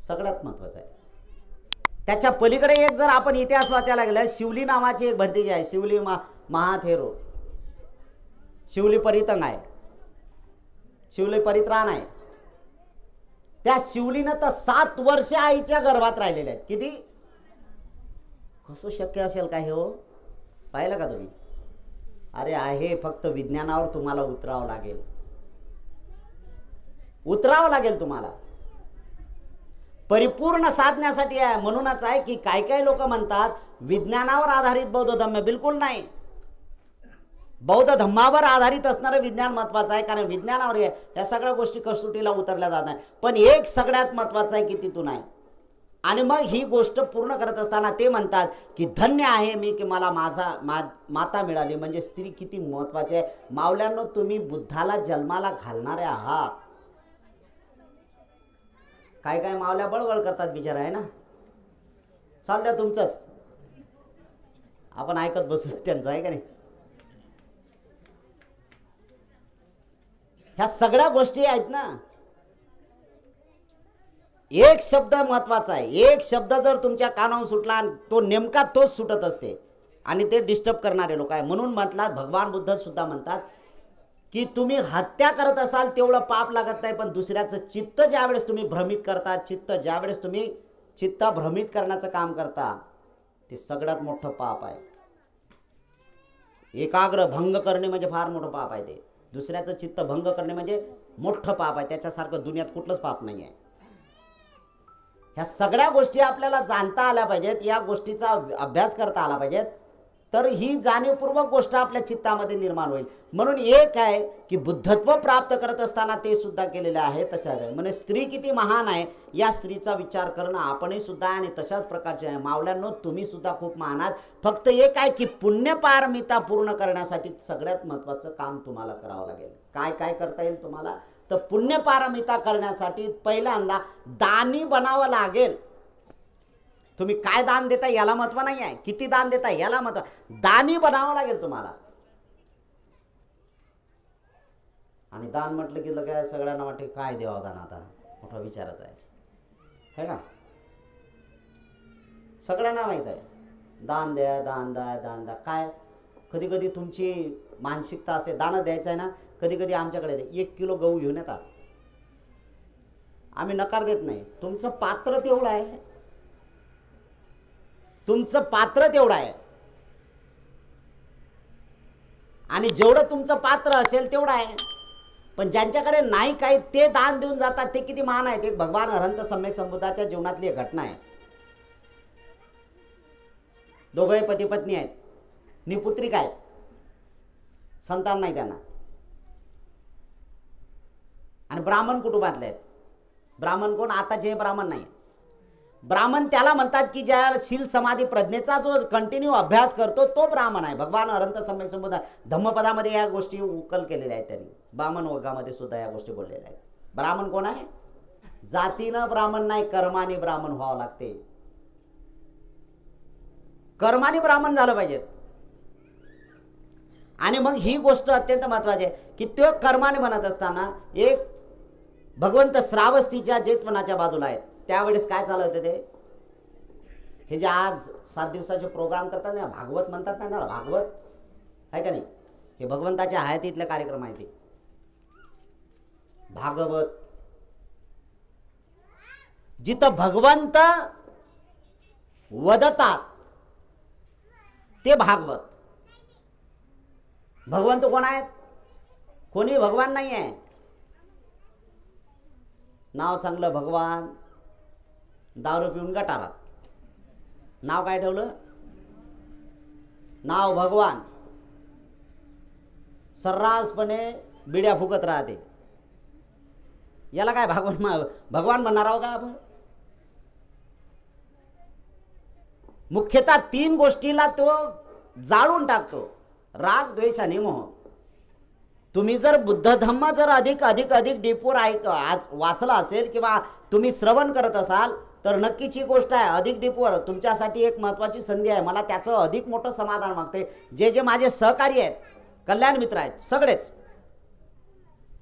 सगळ्यात महत्वाचं आहे. त्याच्या पलीकडे एक जर आपण इतिहास वाचायला गेलं, शिवली नावाची एक भंतीजी आहे, शिवली महाथेरो, शिवली परितंग आहे, शिवली परित्राण आहे. त्या शिवलीनं तर 7 वर्ष आईच्या गर्भात राहिलेल्या आहेत. किती? कसं शक्य असेल काय हे हो? पाहिलं का तुम्ही? अरे आहे, फक्त विज्ञानावर तुम्हाला उतरावं लागेल, उतरावं लागेल तुम्हाला. परिपूर्ण साधण्यासाठी आहे. म्हणूनच आहे की काय काय लोक म्हणतात विज्ञानावर आधारित बौद्ध धम्म. बिलकुल नाही. बौद्ध धम्मावर आधारित असणारं विज्ञान महत्वाचं आहे, कारण विज्ञानावर या सगळ्या गोष्टी कसोटीला उतरल्या जात नाही. पण एक सगळ्यात महत्वाचं आहे की तिथून आहे. आणि मग ही गोष्ट पूर्ण करत असताना ते म्हणतात की धन्य आहे मी की मला माता मिळाली. म्हणजे स्त्री किती महत्वाची आहे. मावल्यांनो, तुम्ही बुद्धाला जन्माला घालणारे आहात. काय काय मावल्या बळबळ करतात बिचारा, आहे ना. चाल द्या तुमचंच, आपण ऐकत बसू त्यांचं, आहे का नाही. ह्या सगळ्या गोष्टी आहेत ना. एक शब्द महत्वाचा आहे. एक शब्द जर तुमच्या कानावरून सुटला, तो नेमका तोच सुटत असते आणि ते डिस्टर्ब करणारे लोक आहे. म्हणून म्हटलं, भगवान बुद्ध सुद्धा म्हणतात की तुम्ही हत्या करत असाल तेवढं पाप लागत नाही, पण दुसऱ्याचं चित्त ज्यावेळेस तुम्ही भ्रमित करता, ज्यावेळेस तुम्ही चित्त भ्रमित करण्याचं काम करता, ते सगळ्यात मोठं पाप आहे. एकाग्र भंग करणे म्हणजे फार मोठं पाप आहे. ते दुसऱ्याचं चित्त भंग करणे म्हणजे मोठं पाप आहे. त्याच्यासारखं दुनियात कुठलंच पाप नाही आहे. ह्या सगळ्या गोष्टी आपल्याला जाणता आल्या पाहिजेत, या गोष्टीचा अभ्यास करता आला पाहिजेत, तर ही जाणीवपूर्वक गोष्ट आपल्या चित्तामध्ये निर्माण होईल. म्हणून एक आहे की बुद्धत्व प्राप्त करत असताना ते सुद्धा केलेले आहे. तशाच आहे म्हणजे स्त्री किती महान आहे या स्त्रीचा विचार करणं आपणही सुद्धा आणि तशाच प्रकारचे आहे. मावल्यांनो, तुम्ही सुद्धा खूप महान आहात. फक्त एक आहे की पुण्यपारमिता पूर्ण करण्यासाठी सगळ्यात महत्त्वाचं काम तुम्हाला करावं लागेल. काय काय करता येईल तुम्हाला? तर पुण्यपारमिता करण्यासाठी पहिल्यांदा दानी बनावं लागेल. तुम्ही काय दान देता याला महत्व नाही आहे, किती दान देता याला महत्व. दानी बनावं लागेल तुम्हाला. आणि दान म्हटलं की काय सगळ्यांना वाटते काय द्यावं दान, आता मोठा विचारच आहे ना. सगळ्यांना माहीत आहे दान द्या, दान द्या, दान द्या. काय कधी कधी तुमची मानसिकता असे दान द्यायचं आहे ना, कधी कधी आमच्याकडे 1 किलो गहू घेऊन येतात. आम्ही नकार देत नाही. तुमचं पात्र तेवढं आहे, तुमचं पात्र तेवढं आहे, आणि जेवढं तुमचं पात्र असेल तेवढं आहे. पण ज्यांच्याकडे नाही काही ते दान देऊन जातात, ते किती महान आहेत. एक भगवान अरहंत सम्यक संबुद्धाच्या जीवनातली एक घटना आहे. दोघंही पती पत्नी आहेत, निपुत्रिक आहेत, संतान नाही त्यांना, आणि ब्राह्मण कुटुंबातले आहेत. ब्राह्मण कोण? आताचे ब्राह्मण नाही. ब्राह्मण त्याला म्हणतात की ज्या शील समाधी प्रज्ञेचा जो कंटिन्यू अभ्यास करतो तो ब्राह्मण आहे. भगवान अरहंत सम्यक संबुद्ध धम्मपदामध्ये या गोष्टी उकल केलेल्या आहेत त्यांनी. ब्राह्मण वर्गामध्ये सुद्धा या गोष्टी बोललेल्या आहेत. ब्राह्मण कोण आहे? जातीनं ब्राह्मण नाही, कर्माने ब्राह्मण व्हावं लागते. कर्माने ब्राह्मण झालं पाहिजेत. आणि मग ही गोष्ट अत्यंत महत्त्वाची आहे की तो कर्माने बनत असताना एक भगवंत श्रावस्तीच्या जेतवनाच्या बाजूला आहेत. त्यावेळेस काय चालू होतं ते, हे जे आज 7 दिवसाचे प्रोग्राम करतात ना, भागवत म्हणतात ना, भागवत आहे का नाही, हे भगवंताच्या हयातीतले कार्यक्रम आहे. ते भागवत, जिथं भगवंत वदतात ते भागवत. भगवंत कोण आहेत? कोणी भगवान नाही आहे. नाव चांगलं भगवान, दारू पिऊन गटारात. नाव काय ठेवलं? नाव भगवान. सर्रासपणे बिड्या फुकत राहते. याला काय भगवान म्हणणार आहो का आपण? मुख्यतः 3 गोष्टीला तो जाळून टाकतो, राग, द्वेष आणि मोह. तुम्ही जर बुद्ध धम्म जर अधिक अधिक अधिक डीपवर आज वाचला असेल किंवा तुम्ही श्रवण करत असाल तर नक्कीच ही गोष्ट आहे, अधिक डीपवर तुमच्यासाठी एक महत्त्वाची संधी आहे. मला त्याचं अधिक मोठं समाधान मागते. जे जे माझे सहकारी आहेत, कल्याण मित्र आहेत, सगळेच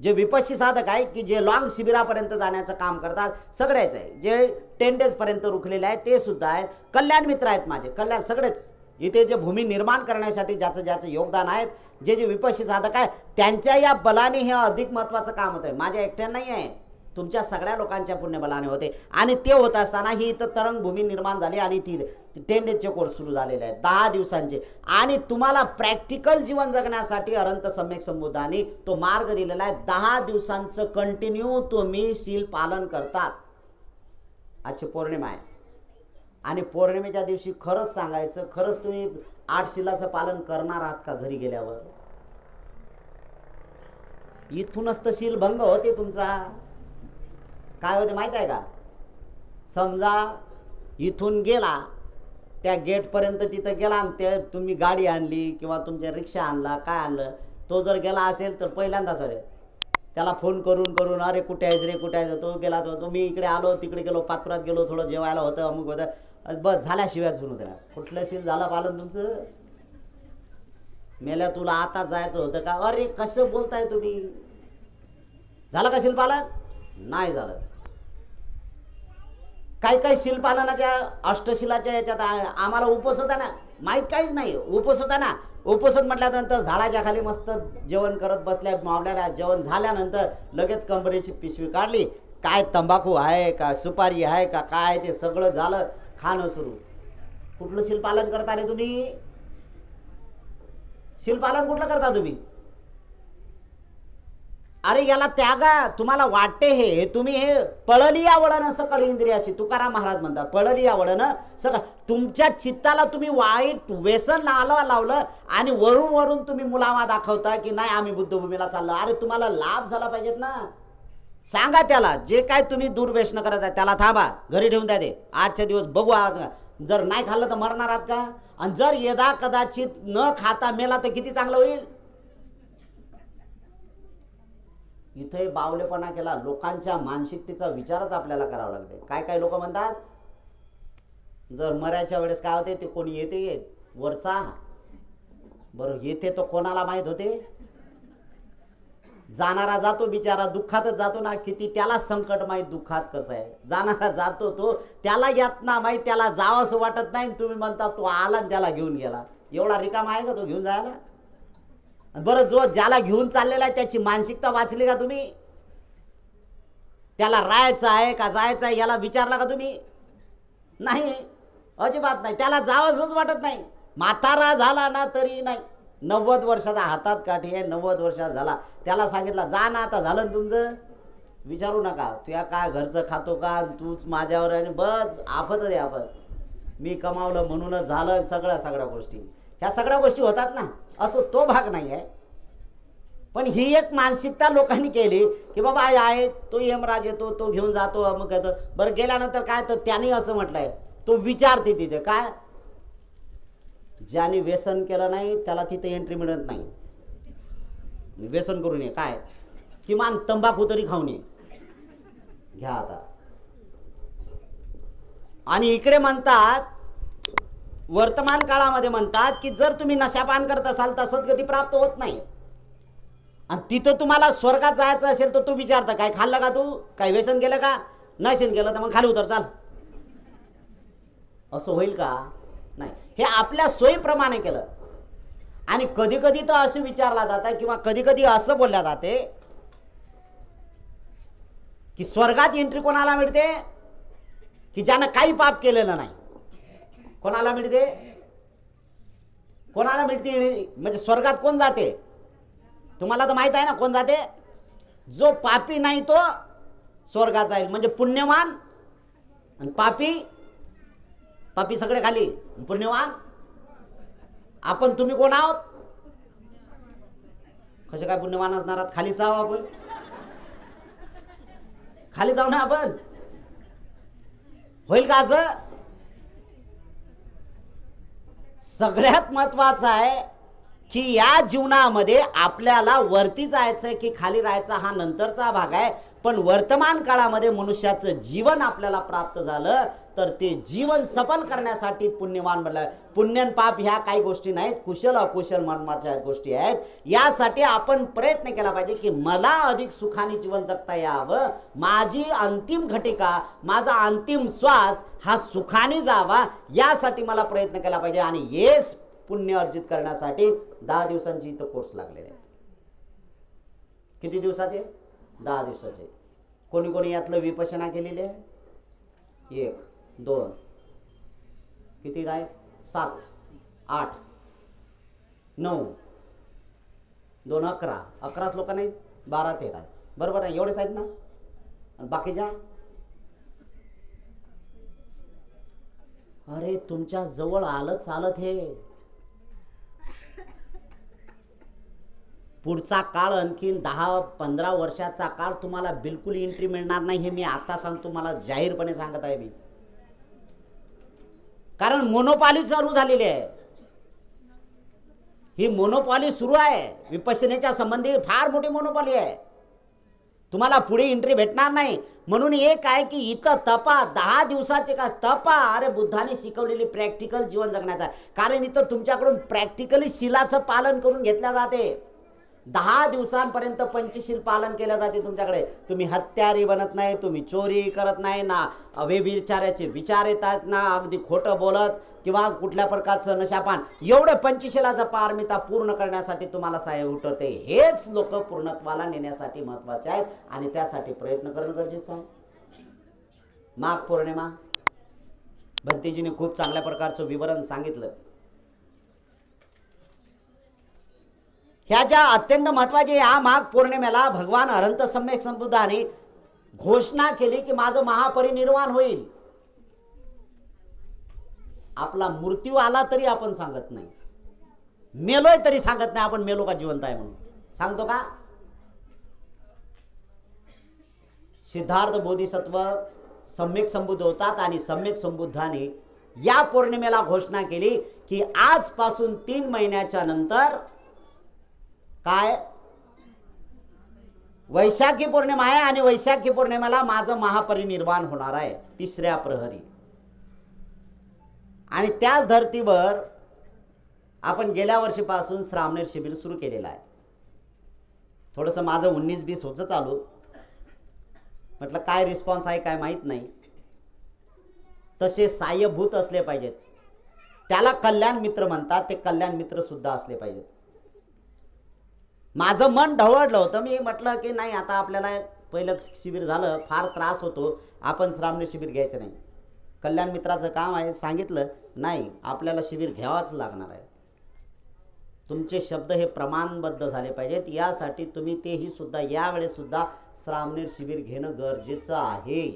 जे विपश्ची साधक आहे की जे लॉंग शिबिरापर्यंत जाण्याचं काम करतात, सगळेच आहे. जे 10 डेजपर्यंत रुकलेले आहेत ते सुद्धा आहेत, कल्याण मित्र आहेत माझे. कल्याण सगळेच इथे जे भूमी निर्माण करण्यासाठी ज्याचं ज्याचं योगदान आहे, जे जे विपश्ची साधक आहे, त्यांच्या या बलाने हे अधिक महत्त्वाचं काम होतं आहे. माझ्या एकट्या नाही आहे, तुमच्या सगळ्या लोकांच्या पुण्यबलाने होते. आणि ते होत असताना ही इथं तरंगभूमी निर्माण झाली आणि ती 10 डेजचे कोर्स सुरू झालेले आहेत, 10 दिवसांचे. आणि तुम्हाला प्रॅक्टिकल जीवन जगण्यासाठी अनंत सम्यक संबुद्धांनी तो मार्ग दिलेला आहे. 10 दिवसांचं कंटिन्यू तुम्ही शील पालन करतात. आजची पौर्णिमा आहे आणि पौर्णिमेच्या दिवशी खरंच सांगायचं, खरंच तुम्ही 8 शिलाचं पालन करणार आहात का घरी गेल्यावर? इथूनच तर शील भंग होते तुमचा. काय होते माहिती आहे का? समजा इथून गेला, त्या गेटपर्यंत तिथं गेला आणि ते तुम्ही गाडी आणली किंवा तुमच्या रिक्षा आणला, काय आणलं, तो जर गेला असेल तर पहिल्यांदाच अरे त्याला फोन करून करून, अरे कुठे आहेस रे, कुठे आहेस? तो गेला, तो मी इकडे आलो, तिकडे गेलो, पाचपुरात गेलो, थोडं जेवायला होतं, अमुक होतं, बस झाल्याशिवायच होऊन त्याला. कुठलं शील झालं पालन तुमचं? मेल्या तुला आता जायचं होतं का? अरे कसं बोलताय तुम्ही? झालं का शील पालन? नाही झालं. काही काही शीलपालनाच्या अष्टशिलाच्या याच्यात आम्हाला उपवास होता ना, माहीत काहीच नाही. उपवास होता ना, उपवास म्हटल्यानंतर झाडाच्या खाली मस्त जेवण करत बसल्या मावल्याला. जेवण झाल्यानंतर लगेच कंबरेची पिशवी काढली, काय तंबाखू आहे का, सुपारी आहे का, काय ते सगळं झालं, खाणं सुरू. कुठलं शीलपालन करता रे तुम्ही? शीलपालन कुठलं करता तुम्ही? अरे याला त्यागा. तुम्हाला वाटते हे तुम्ही हे पळली या वळण सकळ इंद्रियाशी, तुकाराम महाराज म्हणतात, पळली या वळण सकळ. तुमच्या चित्ताला तुम्ही वाईट व्यसन लावलं आणि वरून वरून तुम्ही मुलामा दाखवता की नाही आम्ही बुद्धभूमीला चाललो. अरे तुम्हाला लाभ झाला पाहिजेत ना. सांगा त्याला, जे काय तुम्ही दुर्व्यसन करत आहे त्याला थांबा, घरी ठेवून द्या, ते आजच्या दिवस बघू. जर नाही खाल्लं तर मरणार आहात का? आणि जर यदा कदाचित न खाता मेला तर किती चांगलं होईल. इथे बावलेपणा केला, लोकांच्या मानसिकतेचा विचारच आपल्याला करावा लागते. काय काय लोक म्हणतात जर मरायच्या वेळेस काय होते, ते कोणी येते वरचा, बरं येते तो कोणाला माहीत होते? जाणारा जातो बिचारा, दुःखातच जातो ना. किती त्याला संकट माहीत दुःखात कसं आहे. जाणारा जातो तो, त्याला यातना माहीत, त्याला जावं असं वाटत नाही. तुम्ही म्हणता तो आला आणि त्याला घेऊन गेला. एवढा रिकामा आहे का तो घेऊन जायला? बरं जो ज्याला घेऊन चाललेला आहे त्याची मानसिकता वाचली का तुम्ही? त्याला राहायचं आहे का जायचं आहे याला विचारला का तुम्ही? नाही, अजिबात नाही. त्याला जावंसच वाटत नाही. म्हातारा झाला ना तरी नाही, 90 वर्षाचा हातात काठी आहे, 90 वर्षाचा झाला, त्याला सांगितलं जा ना आता झालं ना तुमचं, विचारू नका तुया काय घरचं खातो का, तूच माझ्यावर, आणि बस आफतच आहे आफत. मी कमावलं म्हणूनच झालं, सगळ्या गोष्टी, ह्या सगळ्या गोष्टी होतात ना. असं तो भाग नाही आहे. पण ही एक मानसिकता लोकांनी केली की बाबा आहे तो यमराज येतो, तो घेऊन जातो, मग येतो. बरं गेल्यानंतर काय, तर त्याने असं म्हटलंय, तो विचारते तिथे काय, ज्याने व्यसन केलं नाही त्याला तिथे एंट्री मिळत नाही. व्यसन करून ये काय, किमान तंबाखू तरी खाऊन ये, घ्या आता. आणि इकडे म्हणतात, वर्तमान काळामध्ये म्हणतात की जर तुम्ही नशापान करत असाल तर सद्गती प्राप्त होत नाही. आणि तिथं तुम्हाला स्वर्गात जायचं असेल तर तू विचारता काय खाल्लं का, तू काय व्यसन केलं का, नसेल केलं तर मग खाली उतर चाल. असं होईल का? नाही. हे आपल्या सोयीप्रमाणे केलं. आणि कधी कधी तर असं विचारला जातं किंवा कधी कधी असं बोलल्या जाते की स्वर्गात एंट्री कोणाला मिळते, की ज्यानं काही पाप केलेलं नाही. कोणाला मिळते? कोणाला मिळते म्हणजे स्वर्गात कोण जाते? तुम्हाला तर माहित आहे ना कोण जाते? जो पापी नाही तो स्वर्गात जाईल. म्हणजे पुण्यवान आणि पापी सगळे खाली, पुण्यवान आपण. तुम्ही कोण आहोत? कसे काय पुण्यवान असणार आहात? खालीच जाऊ आपण, खाली जाऊ ना आपण. होईल का असं? सगळ्यात महत्त्वाचं आहे की या जीवनामध्ये आपल्याला वरती जायचं की खाली राहायचं हा नंतरचा भाग आहे, पण वर्तमान काळामध्ये मनुष्याचं जीवन आपल्याला प्राप्त झालं तर ते जीवन सफल करण्यासाठी पुण्यवान बनलं. पुण्य आणि पाप ह्या काही गोष्टी नाहीत, कुशल अकुशल मर्माच्या गोष्टी आहेत. यासाठी आपण प्रयत्न केला पाहिजे की मला अधिक सुखाने जीवन जगता यावं, माझी अंतिम घटिका, माझा अंतिम श्वास हा सुखाने जावा, यासाठी मला प्रयत्न केला पाहिजे. आणि हेच पुण्य अर्जित करण्यासाठी 10 दिवसांची इथं कोर्स लागलेले आहेत. किती दिवसाचे? 10 दिवसाचे. कोणी कोणी यातलं विपश्यना केलेली आहे? 1 2 किती आहेत? 7 8 9 2 11. 11 लोक नाही, 12 13 बरोबर आहे. एवढेच आहेत ना? आणि बाकीच्या? अरे तुमच्या जवळ आलं चालत हे. पुढचा काळ आणखीन 10-15 वर्षाचा काळ तुम्हाला बिलकुल एंट्री मिळणार नाही, हे मी आता सांगतो. मला जाहीरपणे सांगत आहे मी. कारण मोनोपॉली चालू झालेली आहे. ही मोनोपॉली सुरू आहे. विपश्यनेच्या संबंधी फार मोठी मोनोपॉली आहे. तुम्हाला पुढे एंट्री भेटणार नाही. म्हणून एक आहे की इथं तपा. 10 दिवसाचे का तपा. अरे बुद्धाने शिकवलेली प्रॅक्टिकल जीवन जगण्याचा. कारण इथं तुमच्याकडून प्रॅक्टिकली शिलाचं पालन करून घेतल्या जाते. 10 दिवसांपर्यंत पंचशील पालन केले जाते तुमच्याकडे. तुम्ही हत्यारी बनत नाही, तुम्ही चोरी करत नाही ना, व्यभिचाराचे विचार येतात ना, अगदी खोटं बोलत किंवा कुठल्या प्रकारचं नशापान. एवढे पंचशीलाचा पारमिता पूर्ण करण्यासाठी तुम्हाला सहाय्य उठवते. हेच लोक पूर्णत्वाला नेण्यासाठी महत्वाचे आहेत आणि त्यासाठी प्रयत्न करणं गरजेचं आहे. माघ पौर्णिमा भंतेजीने खूप चांगल्या प्रकारचं विवरण सांगितलं. ह्या ज्या अत्यंत महत्वाचे या माघ पौर्णिमेला भगवान अनंत सम्यक संबुद्धाने घोषणा केली की माझं महापरिनिर्वाण होईल. आपला मृत्यू आला तरी आपण सांगत नाही, मेलोय तरी सांगत नाही आपण मेलो का जिवंत आहे म्हणून. सांगतो का? सिद्धार्थ बोधिसत्व सम्यक संबुद्ध होतात आणि सम्यक संबुद्धाने या पौर्णिमेला घोषणा केली की आजपासून 3 महिन्याच्या नंतर काय वैशाखी पौर्णिमा आहे आणि वैशाखी पौर्णिमेला माझं महापरिनिर्वाण होणार आहे 3ऱ्या प्रहरी. आणि त्याच धर्तीवर आपण गेल्या वर्षीपासून श्रामणेर शिबिर सुरू केलेलं आहे. थोडंसं माझं 19-20 होतं चालू. म्हटलं काय रिस्पॉन्स आहे काय माहीत नाही. तसे सहाय्यभूत असले पाहिजेत. त्याला कल्याण मित्र म्हणतात. ते कल्याण मित्र सुद्धा असले पाहिजेत. माझं मन ढवळलं होतं. मी म्हटलं की नाही आता आपल्याला पहिलं शिबिर झालं, फार त्रास होतो, आपण श्रामणेर शिबिर घ्यायचं नाही. कल्याण मित्राचं काम आहे. सांगितलं नाही आपल्याला शिबिर घ्यावाच लागणार आहे. तुमचे शब्द हे प्रमाणबद्ध झाले पाहिजेत. यासाठी तुम्ही तेही सुद्धा यावेळेस सुद्धा श्रामणेर शिबिर घेणं गरजेचं आहे.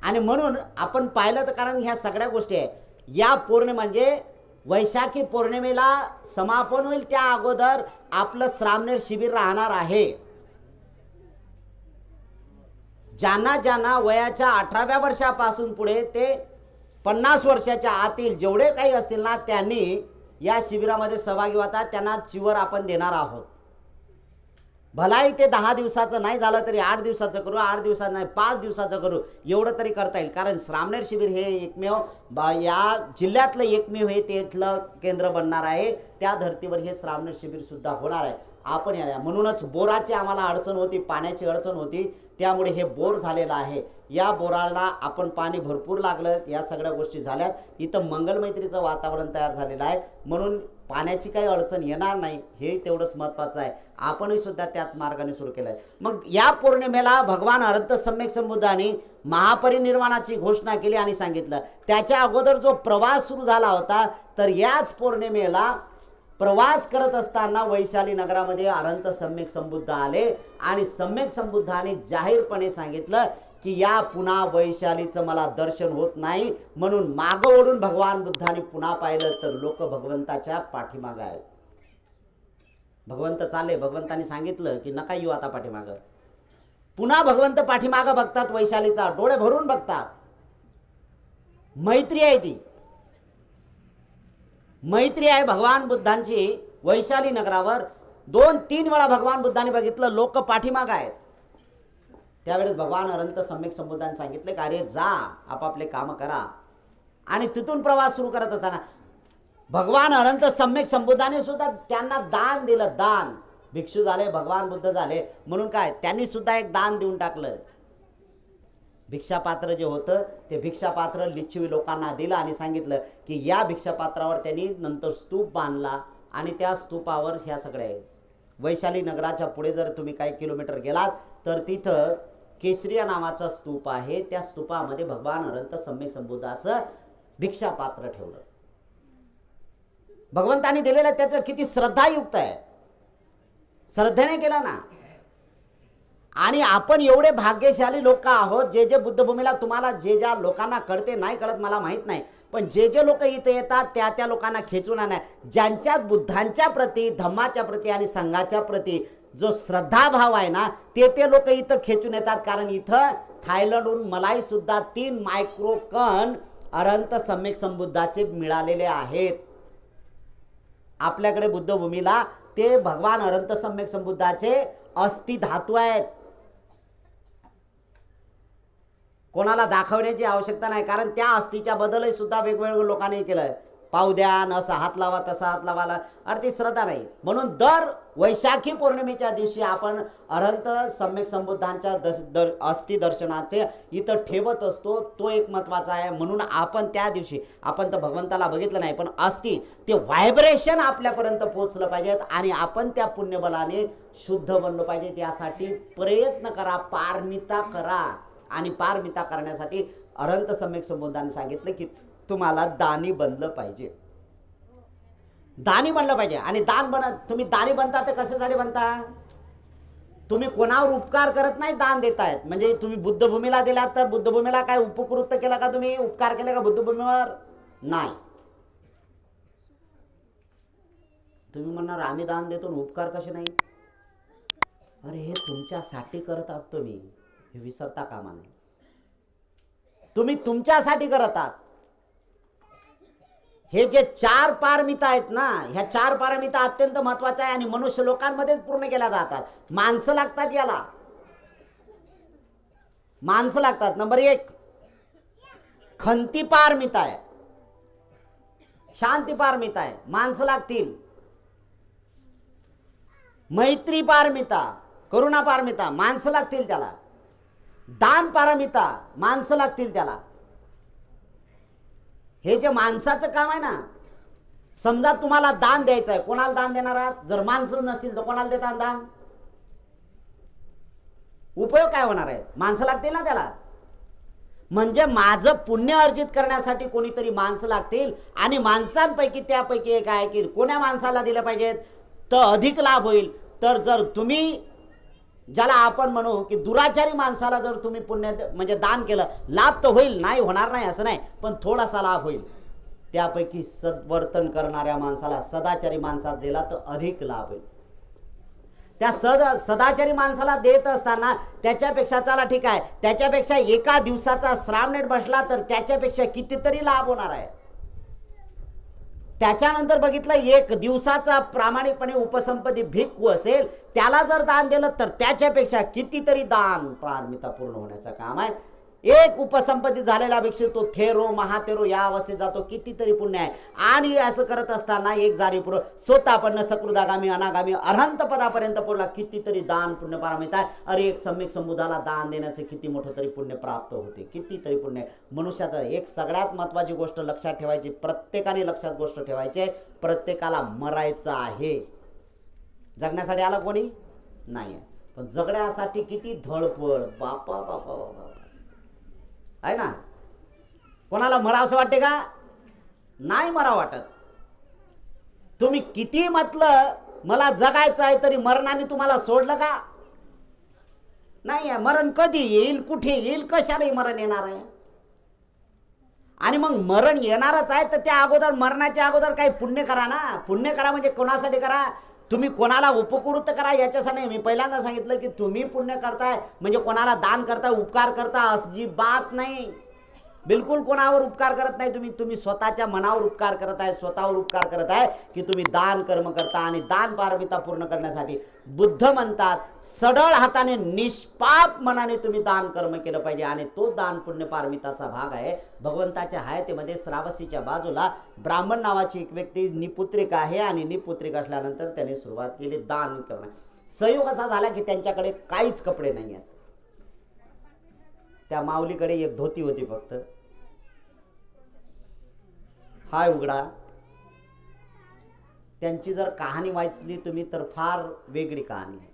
आणि म्हणून आपण पाहिलं तर कारण ह्या सगळ्या गोष्टी आहे. या पौर्णिमा म्हणजे वैशाखी पौर्णिमेला समापन होईल त्या अगोदर आपलं श्रामणेर शिबिर राहणार आहे. ज्यांना ज्यांना वयाच्या 18व्या वर्षापासून पुढे ते 50 वर्षाच्या आतील जेवढे काही असतील ना, त्यांनी या शिबिरामध्ये सहभागी होतात. त्यांना चिवर आपण देणार आहोत. भलाही ते 10 दिवसाचं नाही झालं तरी 8 दिवसाचं करू, 8 दिवसाचं नाही 5 दिवसाचं करू, एवढं तरी करता येईल. कारण श्रामणेर शिबिर हे एकमेव या जिल्ह्यातलं एकमेव हे तेथलं केंद्र बनणार आहे. त्या धर्तीवर हे श्रामणेर शिबिर सुद्धा होणार आहे. आपण या म्हणूनच बोराची आम्हाला अडचण होती, पाण्याची अडचण होती, त्यामुळे हे बोर झालेलं आहे. या बोराला आपण पाणी भरपूर लागलं, या सगळ्या गोष्टी झाल्यात. इथं मंगलमैत्रीचं वातावरण तयार झालेलं आहे. म्हणून पाण्याची काही अडचण येणार नाही, हे तेवढंच महत्त्वाचं आहे. आपणही सुद्धा त्याच मार्गाने सुरू केलं आहे. मग या पौर्णिमेला भगवान अनंत सम्यक संबुद्धाने महापरिनिर्वाणाची घोषणा केली आणि सांगितलं. त्याच्या अगोदर जो प्रवास सुरू झाला होता, तर याच पौर्णिमेला प्रवास करत असताना वैशाली नगरामध्ये अनंत सम्यक संबुद्ध आले आणि सम्यक संबुद्धाने जाहीरपणे सांगितलं की या पुन्हा वैशालीचं मला दर्शन होत नाही. म्हणून मागं ओढून भगवान बुद्धाने पुन्हा पाहिलं तर लोक भगवंताच्या पाठीमागं आहेत. भगवंत चालले, भगवंताने सांगितलं की नका येऊ आता पाठीमागं. पुन्हा भगवंत पाठीमागं बघतात, वैशालीचा डोळे भरून बघतात. मैत्री आहे ती. मैत्री आहे भगवान बुद्धांची वैशाली नगरावर. 2-3 वेळा भगवान बुद्धांनी बघितलं लोक पाठीमाग आहेत. त्यावेळेस भगवान अनंत सम्यक संबुद्धांनी सांगितले की अरे जा आपापले काम करा. आणि तिथून प्रवास सुरू करत असताना भगवान अनंत सम्यक संबुद्धांनी सुद्धा त्यांना दान दिलं. दान, भिक्षू झाले भगवान बुद्ध झाले म्हणून काय त्यांनी सुद्धा एक दान देऊन टाकलं. भिक्षापात्र जे होतं ते भिक्षापात्र लिच्छवी लोकांना दिलं आणि सांगितलं की या भिक्षापात्रावर त्यांनी नंतर स्तूप बांधला आणि त्या स्तूपावर ह्या सगळ्या वैशाली नगराच्या पुढे जर तुम्ही काही किलोमीटर गेलात तर तिथं केसरिया नावाचा स्तूप आहे. त्या स्तूपामध्ये भगवान अनंत सम्यक संबुद्धाचं भिक्षापात्र ठेवलं. भगवंतांनी दिलेलं त्याचं किती श्रद्धायुक्त आहे. श्रद्धेने केलं ना. आणि आपण एवढे भाग्यशाली लोक आहोत जे जे बुद्धभूमीला तुम्हाला जे ज्या लोकांना कळते नाही कळत मला माहीत नाही पण जे जे लोक इथे येतात त्या त्या लोकांना खेचून आणा. ज्यांच्यात बुद्धांच्या प्रती धम्माच्या प्रती आणि संघाच्या प्रती जो श्रद्धाभाव आहे ना ते लोक इथं खेचून येतात. कारण इथं थायलंडहून मलाही सुद्धा 3 मायक्रोकण अनंत सम्यक संबुद्धाचे मिळालेले आहेत. आपल्याकडे बुद्धभूमीला ते भगवान अनंत सम्यक संबुद्धाचे अस्थि धातू आहेत. कोणाला दाखवण्याची आवश्यकता नाही कारण त्या अस्थिच्या बदलही सुद्धा वेगवेगळ्या लोकांनी केलं. पाहू द्या, असा हात लावा तसा हात लावाला, अरे ती श्रद्धा नाही. म्हणून दर वैशाखी पौर्णिमेच्या दिवशी आपण अनंत सम्यक संबुद्धांच्या अस्थि दर्शनाचे इथं ठेवत असतो. तो एक महत्त्वाचा आहे. म्हणून आपण त्या दिवशी आपण तर भगवंताला बघितलं नाही पण अस्थि ते व्हायब्रेशन आपल्यापर्यंत पोहोचलं पाहिजेत आणि आपण त्या पुण्यबलाने शुद्ध बनलो पाहिजे. त्यासाठी प्रयत्न करा, पारमिता करा. आणि पारमिता करण्यासाठी अनंत सम्यक संबुद्धांनी सांगितलं की तुम्हाला दानी बनलं पाहिजे. दानी बनलं पाहिजे. आणि तुम्ही दानी बनता तर कशासाठी बनता? तुम्ही कोणावर उपकार करत नाही, दान देतायत. म्हणजे तुम्ही बुद्धभूमीला दिलात तर बुद्धभूमीला काय उपकृत केलं का? तुम्ही उपकार केले का बुद्धभूमीवर? नाही. तुम्ही म्हणणार आम्ही दान देतो उपकार कसे नाही? अरे हे तुमच्यासाठी करत आहात तुम्ही, हे विसरता कामा नये. तुम्ही तुमच्यासाठी करत आहात. हे जे 4 पारमिता आहेत ना, ह्या 4 पारमिता अत्यंत महत्वाच्या आहे आणि मनुष्य लोकांमध्ये पूर्ण केल्या जातात. माणसं लागतात याला, माणसं लागतात. नंबर 1 खंती पारमिता आहे, शांती पारमिता आहे, माणसं लागतील. मैत्री पारमिता, करुणा पारमिता, माणसं लागतील त्याला. दान पारमिता, माणसं लागतील त्याला. हे जे माणसाचं काम आहे ना, समजा तुम्हाला दान द्यायचं आहे, कोणाला दान देणार आहात? जर माणसं नसतील तर कोणाला देतात दान? उपयोग काय होणार आहे? माणसं लागतील ना त्याला. म्हणजे माझं पुण्य अर्जित करण्यासाठी कोणीतरी माणसं लागतील आणि माणसांपैकी त्यापैकी एक आहे की कोण्या माणसाला दिलं पाहिजेत तर अधिक लाभ होईल. तर जर तुम्ही ज्याला आपण म्हणू की दुराचारी माणसाला जर तुम्ही पुण्य म्हणजे दान केलं, लाभ तर होईल, नाही होणार नाही असं नाही, पण थोडासा लाभ होईल. त्यापैकी सद्वर्तन करणाऱ्या माणसाला, सदाचारी माणसाला दिला तर अधिक लाभ होईल. त्या सदाचारी माणसाला देत असताना त्याच्यापेक्षा चला ठीक आहे, त्याच्यापेक्षा एका दिवसाचा श्रामनेट बसला तर त्याच्यापेक्षा कितीतरी लाभ होणार आहे. त्याच्यानंतर बघितलं 1 दिवसाचा प्रामाणिकपणे उपसंपत्ती भिक्खू असेल, त्याला जर दान दिलं तर त्याच्यापेक्षा कितीतरी दान पारमिता पूर्ण होण्याचं काम आहे. 1 उपसंपत्ती झालेला भिक्षू तो थेरो महाथेरो या अवस्थेत जातो, कितीतरी पुण्य आहे. आणि असं करत असताना एक जाणीवपूर्वक स्वतःपन्न सकृदागामी अनागामी अरहंत पदापर्यंत पोहोचला, कितीतरी दान पुण्य पारमिता आहे. अरे एक सम्यक संबुद्धाला दान देण्याचे किती मोठं तरी पुण्य प्राप्त होते, कितीतरी पुण्य. मनुष्याचं एक सगळ्यात महत्त्वाची गोष्ट लक्षात ठेवायची, प्रत्येकाने लक्षात गोष्ट ठेवायची, प्रत्येकाला मरायचं आहे. जगण्यासाठी आला कोणी नाही, पण जगण्यासाठी किती धडपड, बापा बापा बापा आहे ना. कोणाला मरावंसं वाटते का? नाही मरावं वाटत. तुम्ही किती म्हटलं मला जगायचं आहे तरी मरणाने तुम्हाला सोडलं का? नाही आहे. मरण कधी येईल, कुठे येईल, कशाने मरण येणार आहे? आणि मग मरण येणारच आहे तर त्या अगोदर, मरणाच्या अगोदर काही पुण्य करा ना. पुण्य करा म्हणजे कोणासाठी करा? तुम्ही कोणाला उपकृत करा याच्यासाठी नाही. मी पहिल्यांदा सांगितलं की तुम्ही पुण्य करताय म्हणजे कोणाला दान करताय, उपकार करता अजिबात नाही. बिलकुल कोणावर उपकार करत नाही तुम्ही. तुम्ही स्वतःच्या मनावर उपकार करत आहे, स्वतःवर उपकार करत आहे की तुम्ही दान कर्म करता. आणि दान पारमिता पूर्ण करण्यासाठी बुद्ध म्हणतात सडळ हाताने निष्पाप मनाने तुम्ही दान कर्म केलं पाहिजे. आणि तो दान पुण्य पारमिताचा भाग आहे. भगवंताच्या हयातीमध्ये श्रावस्तीच्या बाजूला ब्राह्मण नावाची एक व्यक्ती निपुत्रिक आहे आणि निपुत्रिक असल्यानंतर त्याने सुरुवात केली दान करणं. संयोग असा झाला की त्यांच्याकडे काहीच कपडे नाही आहेत. त्या माऊलीकडे एक धोती होती फक्त. हाय उघडा. त्यांची जर कहाणी वाचली तुम्ही तर फार वेगळी कहाणी आहे.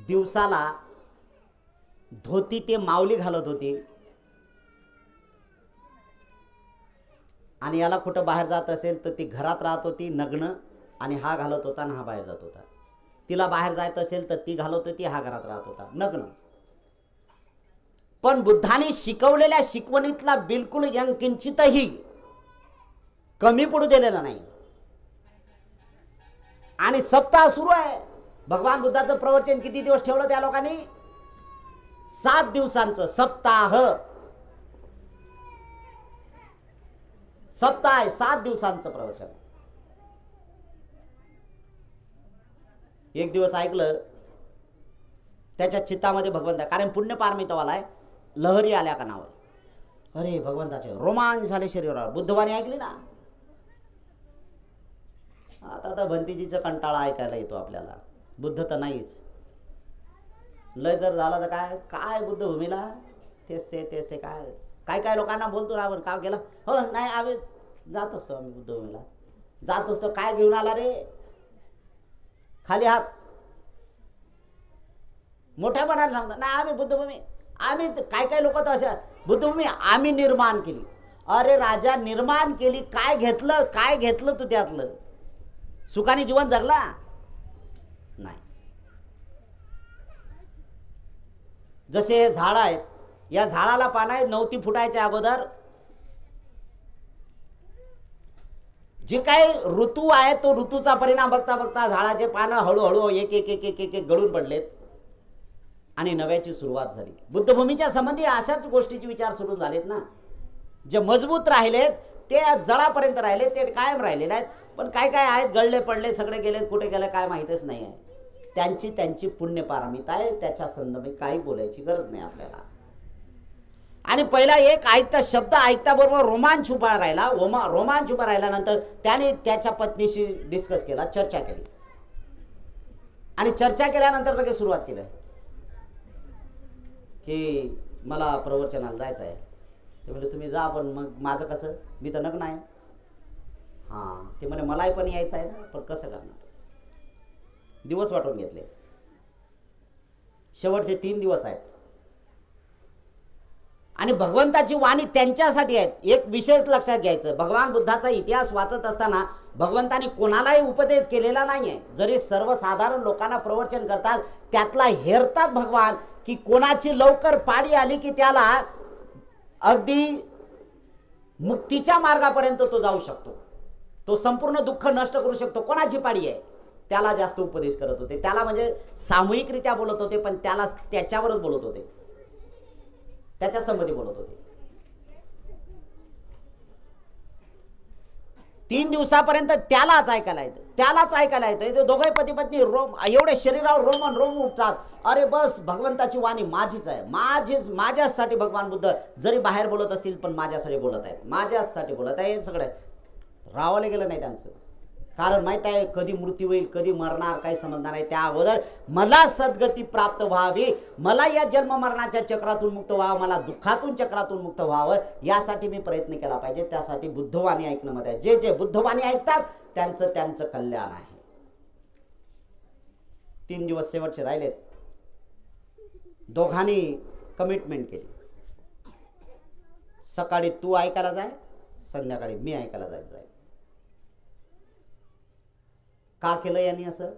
दिवसाला धोती ते माऊली घालत होती आणि याला कुठं बाहेर जात असेल तर ती घरात राहत होती नग्न आणि हा घालत होता आणि हा बाहेर जात होता. तिला बाहेर जायचं असेल तर ती घालत होती, हा घरात राहत होता नग्न. पण बुद्धाने शिकवलेल्या शिकवणीतला बिलकुल किंचितही कमी पडू दिलेला नाही. आणि सप्ताह सुरू आहे. भगवान बुद्धाचं प्रवचन किती दिवस ठेवलं त्या लोकांनी? 7 दिवसांचं सप्ताह. सप्ताह आहे, 7 दिवसांचं प्रवचन. एक दिवस ऐकलं त्याच्या चित्तामध्ये भगवंत आहे, कारण पुण्य पारमितावाला आहे. लहरी आल्या कानावर, अरे भगवंताचे रोमांच झाले शरीरावर. बुद्धवाणी ऐकली ना. आता तर भंतीजीचा कंटाळा ऐकायला येतो आपल्याला. बुद्ध तर नाहीच. लय जर झाला तर काय काय बुद्धभूमीला तेच ते काय काय काय लोकांना बोलतो ना आपण. काय केलं? हो नाही आम्ही जात असतो, आम्ही बुद्धभूमीला जात असतो. काय घेऊन आला रे? खाली हात. मोठ्या मनाने सांगतात नाही आम्ही बुद्धभूमी, आम्ही काय काय लोक तर अशा बुद्धभूमी आम्ही निर्माण केली. अरे राजा निर्माण केली, काय घेतलं? काय घेतलं तू त्यातलं? सुखाने जीवन जगला नाही. जसे हे झाड आहेत, या झाडाला पानं आहेत. नव्हती फुटायच्या अगोदर जे काही ऋतू आहे तो ऋतूचा परिणाम बघता बघता झाडाचे पानं हळूहळू एक एक एक एक एक गळून पडलेत आणि नव्याची सुरुवात झाली. बुद्धभूमीच्या संबंधी अशाच गोष्टीचे विचार सुरू झालेत ना. जे मजबूत राहिलेत ते जळापर्यंत राहिले, ते कायम राहिलेले आहेत. पण काय काय आहेत गळले पडले, सगळे गेले, कुठे गेले काय माहीतच नाही आहे. त्यांची पुण्य पारमिता आहे. त्याच्या संदर्भात काही बोलायची गरज नाही आपल्याला. आणि पहिला एक ऐकता शब्द ऐकता बरोबर रोमांच उभा राहिला. रोमांच उभा राहिल्यानंतर त्याने त्याच्या पत्नीशी डिस्कस केला, चर्चा केली. आणि चर्चा केल्यानंतर लगेच सुरुवात केली की मला प्रवचनाला जायचं आहे. ते म्हणजे तुम्ही जा, पण मग माझं कसं? मी तर नग्न आहे. हां ते म्हणे मलाही पण यायचं आहे ना, पण कसं करणार? दिवस वाटून घेतले. शेवटचे 3 दिवस आहेत. आणि भगवंताची वाणी त्यांच्यासाठी आहेत. एक विशेष लक्षात घ्यायचं, भगवान बुद्धाचा इतिहास वाचत असताना भगवंतांनी कोणालाही उपदेश केलेला नाही आहे. जरी सर्वसाधारण लोकांना प्रवचन करतात त्यातला हेरतात भगवान की कोणाची लवकर पाडी आली की त्याला अगदी मुक्तीच्या मार्गापर्यंत तो जाऊ शकतो, तो संपूर्ण दुःख नष्ट करू शकतो. कोणाची पाडी आहे त्याला जास्त उपदेश करत होते. त्याला म्हणजे सामूहिकरित्या बोलत होते, पण त्याला त्याच्यावरच बोलत होते, त्याच्या संबंधी बोलत होते. 3 दिवसापर्यंत त्यालाच ऐकायला येतं, त्यालाच ऐकायला येतं. ते दोघे पती पत्नी एवढे शरीरावर रोम उठतात. अरे बस भगवंताची वाणी माझीच आहे, माझ्यासाठी भगवान बुद्ध जरी बाहेर बोलत असतील पण माझ्यासाठी बोलत आहेत, माझ्यासाठी बोलत आहे. हे सगळं राहावलं गेलं नाही त्यांचं. कारण माहीत आहे कधी मृत्यू होईल, कधी मरणार काही समजणार नाही. त्या अगोदर मला सद्गती प्राप्त व्हावी, मला या जन्म मरणाच्या चक्रातून मुक्त व्हावं, मला दुःखातून चक्रातून मुक्त व्हावं, यासाठी मी प्रयत्न केला पाहिजे. त्यासाठी बुद्धवाणी ऐकणं मध्ये आहे. जे बुद्धवाणी ऐकतात त्यांचं कल्याण आहे. 3 दिवस शेवटचे राहिलेत. दोघांनी कमिटमेंट केली, सकाळी तू ऐकायला जाय, संध्याकाळी मी ऐकायला जायचं आहे. का केलं यांनी असं?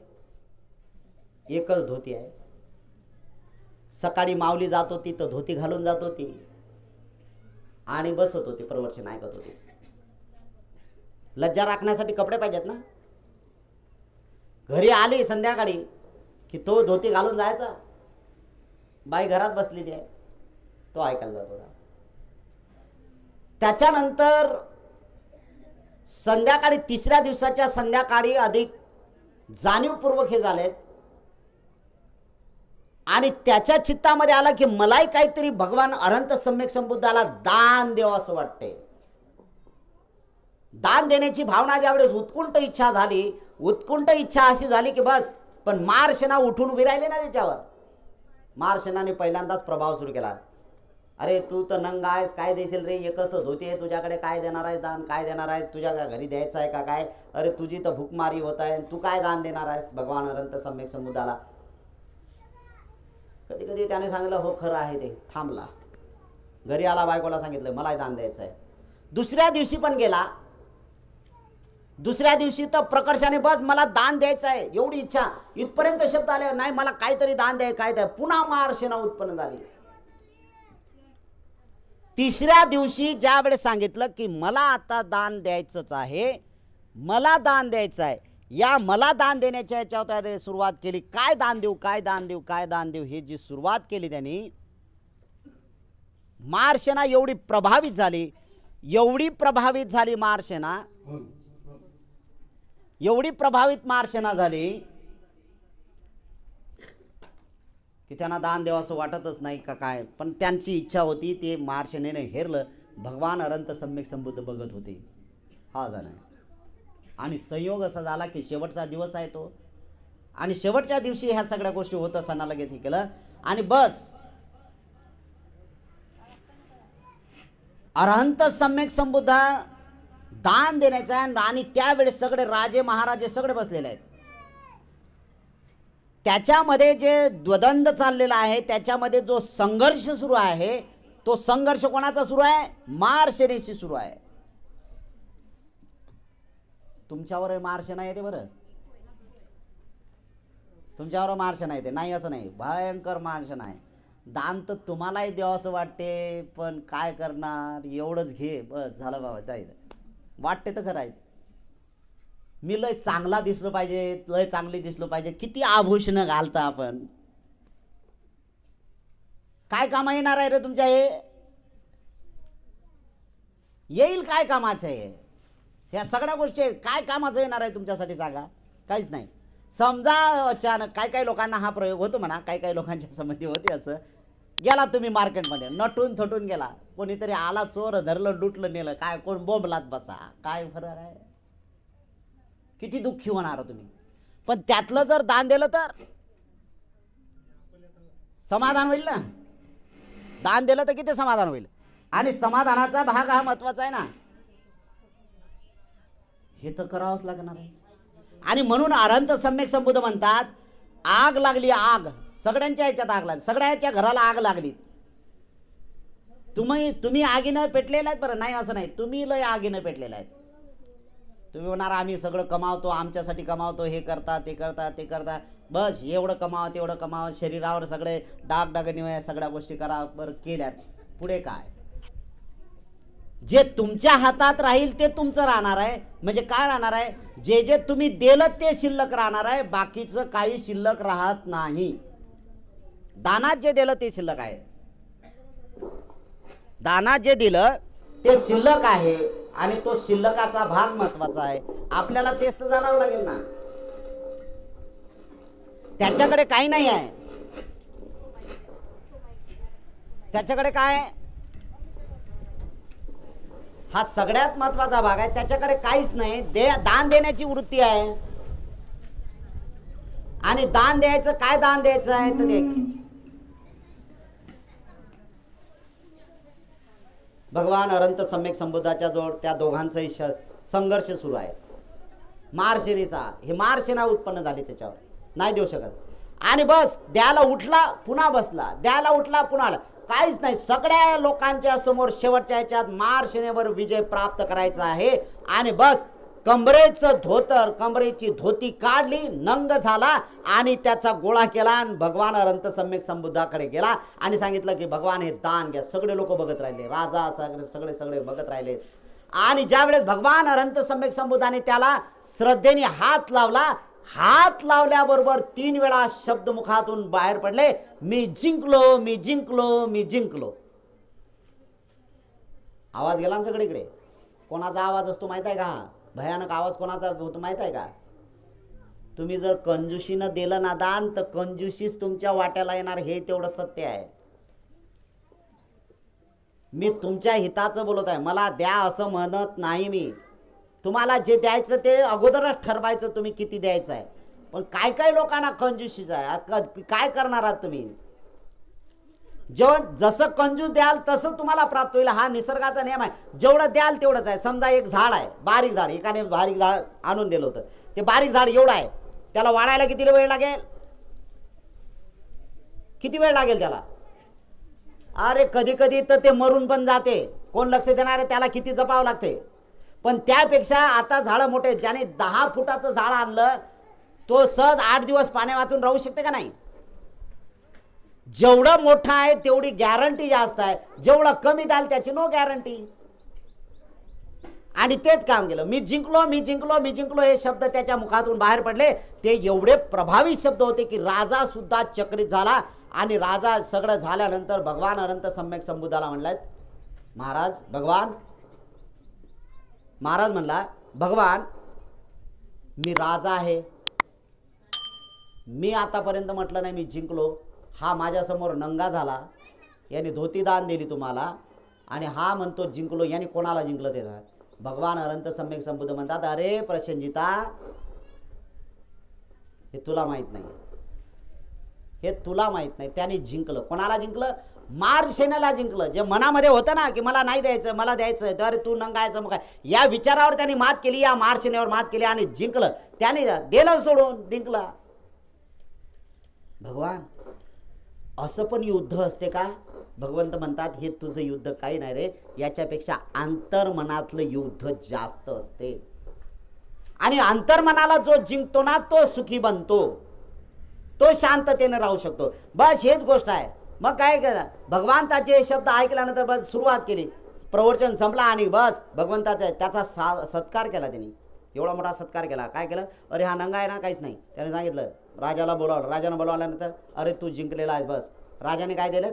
एकच धोती आहे. सकाळी माऊली जात होती तर धोती घालून जात होती आणि बसत होती, प्रवचन ऐकत होती. लज्जा राखण्यासाठी कपडे पाहिजेत ना. घरी आली संध्याकाळी की तो धोती घालून जायचा. बाई घरात बसलेली आहे. तो ऐकायला जात होता. त्याच्यानंतर संध्याकाळी 3ऱ्या दिवसाच्या संध्याकाळी अधिक जाणीवपूर्वक हे झालेत आणि त्याच्या चित्तामध्ये आला की मलाही काहीतरी भगवान अनंत सम्यक संबुद्धाला दान द्यावं असं वाटते. दान देण्याची भावना ज्यावेळेस उत्कुंठ इच्छा झाली, उत्कुंठ इच्छा अशी झाली की बस. पण मार्शना उठून उभी राहिले ना त्याच्यावर. मार्शनाने पहिल्यांदाच प्रभाव सुरू केला. अरे तू तर नंग आहेस, काय देशील रे, एकच तर धोती आहे तुझ्याकडे, काय देणार आहे दान, काय देणार आहे, तुझ्या घरी द्यायचं आहे का काय, अरे तुझी तर भूकमारी होत आहे, तू काय दान देणार आहेस भगवान अनंत सम्यक संबुद्धाला. कधी कधी त्याने सांगितलं हो खरं आहे ते, थांबला. घरी आला, बायकोला सांगितलं मलाही दान द्यायचं आहे. दुसऱ्या दिवशी पण गेला. दुसऱ्या दिवशी तर प्रकर्षाने बस मला दान द्यायचं आहे एवढी इच्छा, इथपर्यंत शब्द आले नाही मला काहीतरी दान द्याय काय द्याय. पुन्हा मार्शना उत्पन्न झाली. तिसऱ्या दिवशी ज्या वेळेस सांगितलं की मला आता दान द्यायचंच आहे, मला दान द्यायचं आहे, या मला दान देण्याच्या याच्यावर सुरुवात केली. काय दान देऊ, काय दान देऊ, काय दान देऊ, हे जी सुरुवात केली त्यांनी, मार्शना एवढी प्रभावित झाली, एवढी प्रभावित झाली मार्शना, एवढी प्रभावित मार्शना झाली की त्यांना दान द्यावं असं वाटतच नाही का काय. पण त्यांची इच्छा होती, ते मार्शनेने हेरलं. भगवान अनंत सम्यक संबुद्ध बघत होते. हा झाला आणि संयोग असा झाला की शेवटचा दिवस आहे तो, आणि शेवटच्या दिवशी ह्या सगळ्या गोष्टी होत असताना लगेच हे केलं आणि बस अरहंत सम्यक संबुद्ध दान देण्याचा आहे. आणि त्यावेळेस सगळे राजे महाराजे सगळे बसलेले आहेत. त्याच्यामध्ये जे द्वंद्व चाललेला आहे, त्याच्यामध्ये जो संघर्ष सुरू आहे, तो संघर्ष कोणाचा सुरू आहे, मार्शनेशी सुरू आहे. तुमच्यावर मार्शना येते बरं, तुमच्यावर मार्शना येते नाही असं नाही, भयंकर मार्शना आहे. दान तर तुम्हालाही द्यावं असं वाटते, पण काय करणार, एवढंच घे बस झालं बाबा, जायचं वाटते तर खरं आहे. मी लय चांगला दिसलो पाहिजे, लय चांगली दिसलो पाहिजे, किती आभूषणं घालता आपण, काय कामा येणार आहे रे तुमच्या, हे येईल काय कामाचं आहे, ह्या सगळ्या गोष्टी काय कामाचं येणार आहे तुमच्यासाठी सांगा, काहीच नाही. समजा अचानक काही लोकांना हा प्रयोग होतो म्हणा, काही लोकांच्या संबंधी होते असं. गेला तुम्ही मार्केटमध्ये, नटून थटून गेला, कोणीतरी आला, चोर धरलं, लुटलं, नेलं, काय कोण बोंबलात बसा, काय फरक आहे, किती दुःखी होणार तुम्ही. पण त्यातलं जर दान दिलं तर समाधान होईल ना, दान दिलं तर किती समाधान होईल. आणि समाधानाचा भाग हा महत्वाचा आहे ना, हे तर करावंच लागणार आहे. आणि म्हणून अरहंत सम्यक संबुद्ध म्हणतात, आग लागली, आग सगळ्यांच्या ह्याच्यात आग लागली, सगळ्यांच्या घराला आग लागली. तुम्ही आगीनं पेटलेला आहेत बरं, नाही असं नाही, तुम्ही लय आगीनं पेटलेला आहेत. तुम्ही होणार आम्ही सगळं कमावतो, आमच्यासाठी कमावतो, हे करता ते करता ते करता, बस एवढं कमावा तेवढं कमावा, शरीरावर सगळे डागडागणी सगळ्या गोष्टी करा बरं केल्यात, पुढे काय. जे तुमच्या हातात राहील ते तुमचं राहणार आहे. म्हणजे काय राहणार आहे, जे जे तुम्ही दिलं ते शिल्लक राहणार आहे, बाकीचं काही शिल्लक राहत नाही. दानात जे दिलं ते शिल्लक आहे, दानात जे दिलं ते शिल्लक आहे, आणि तो शिल्लकाचा भाग महत्वाचा आहे. आपल्याला तेच जाणावं लागेल ना, त्याच्याकडे काही नाही आहे, त्याच्याकडे काय, हा सगळ्यात महत्वाचा भाग आहे. त्याच्याकडे काहीच नाही, दान देण्याची वृत्ती आहे. आणि दान द्यायचं, काय दान द्यायचं आहे तर देख, भगवान अनंत सम्यक संबुद्धाच्या जवळ त्या दोघांचाही संघर्ष सुरू आहे. मार्शनेचा, हे मार्शना उत्पन्न झाली, त्याच्यावर नाही देऊ शकत. आणि बस द्यायला उठला पुन्हा बसला, द्यायला उठला पुन्हा आला, काहीच नाही. सगळ्या लोकांच्या समोर शेवटच्या ह्याच्यात मार्शनेवर विजय प्राप्त करायचा आहे. आणि बस कमरेचं धोतर, कमरेची धोती काढली, नंग झाला आणि त्याचा गोळा केला आणि भगवान अनंत सम्यक संबुद्धाकडे गेला आणि सांगितलं की भगवान हे दान घ्या. सगळे लोक बघत राहिले, राजा सगळे सगळे बघत राहिले. आणि ज्यावेळेस भगवान अनंत सम्यक संबुद्धाने त्याला श्रद्धेने हात लावला, हात लावल्याबरोबर 3 वेळा शब्द मुखातून बाहेर पडले, मी जिंकलो, मी जिंकलो, मी जिंकलो. आवाज गेला ना सगळीकडे. कोणाचा आवाज असतो माहीत आहे का? भयानक आवाज कोणाचा होतो माहीत आहे का? तुम्ही जर कंजूशीनं दिलं ना दान तर कंजूशीच तुमच्या वाट्याला येणार, हे तेवढं सत्य आहे. मी तुमच्या हिताचं बोलत आहे, मला द्या असं म्हणत नाही मी. तुम्हाला जे द्यायचं ते अगोदरच ठरवायचं तुम्ही किती द्यायचं आहे. पण काय काय लोकांना कंजूशीच आहे. काय करणार आहात तुम्ही? जसं कंजूस द्याल तसं तुम्हाला प्राप्त होईल, हा निसर्गाचा नियम आहे. जेवढं द्याल तेवढंच आहे. समजा एक झाड आहे, बारीक झाड, एकाने बारीक झाड आणून दिलं होतं. ते बारीक झाड एवढं आहे, त्याला वाढायला किती वेळ लागेल? किती वेळ लागेल त्याला? अरे कधी कधी तर ते मरून पण जाते. कोण लक्ष देणार आहे त्याला? किती जपावं लागते. पण त्यापेक्षा आता झाडं मोठे, ज्याने 10 फुटाचं झाड आणलं तो सहज 8 दिवस पाण्या वाचून राहू शकते का नाही? जेवढं मोठं आहे तेवढी गॅरंटी जास्त आहे, जेवढं कमी द्याल त्याची नो गॅरंटी. आणि तेच काम केलं. मी जिंकलो, मी जिंकलो, मी जिंकलो हे शब्द त्याच्या मुखातून बाहेर पडले. ते एवढे प्रभावी शब्द होते की राजा सुद्धा चकित झाला. आणि राजा सगळं झाल्यानंतर भगवान अनंत सम्यक संबुद्धाला म्हणलात, महाराज भगवान, महाराज म्हणला, भगवान मी राजा आहे, मी आतापर्यंत म्हटलं नाही मी जिंकलो. हा माझ्यासमोर नंगा झाला, याने धोती दान दिली तुम्हाला, आणि हा म्हणतो जिंकलो. याने कोणाला जिंकलं ते? भगवान अनंत सम्यक संबुद्ध म्हणतात, अरे प्रसन्नजिता, हे तुला माहित नाही, हे तुला माहित नाही. त्याने जिंकलं. कोणाला जिंकलं? मारसेनाला जिंकलं. जे मनामध्ये होतं ना की मला नाही द्यायचं, मला द्यायचं, तर तू नंगायचं मग काय, या विचारावर त्यांनी मात केली, या मारसेनेवर मात केली आणि जिंकलं. त्याने दिलं सोडून, जिंकला. भगवान असं पण युद्ध असते का? भगवंत म्हणतात, हे तुझं युद्ध काही नाही रे, याच्यापेक्षा अंतर्मनातलं युद्ध जास्त असते. आणि अंतर्मनाला जो जिंकतो ना तो सुखी बनतो, तो शांततेने राहू शकतो. बस हेच गोष्ट आहे. मग काय केलं? भगवंताचे शब्द ऐकल्यानंतर बस सुरुवात केली, प्रवचन संपला आणि बस भगवंताचा त्याचा सत्कार केला. त्यांनी एवढा मोठा सत्कार केला. काय केलं? अरे हा नंगा आहे ना, काहीच नाही. त्याने सांगितलं, राजाला बोलावलं. राजानं बोलावल्यानंतर अरे तू जिंकलेला आहेस. बस राजाने काय दिलं?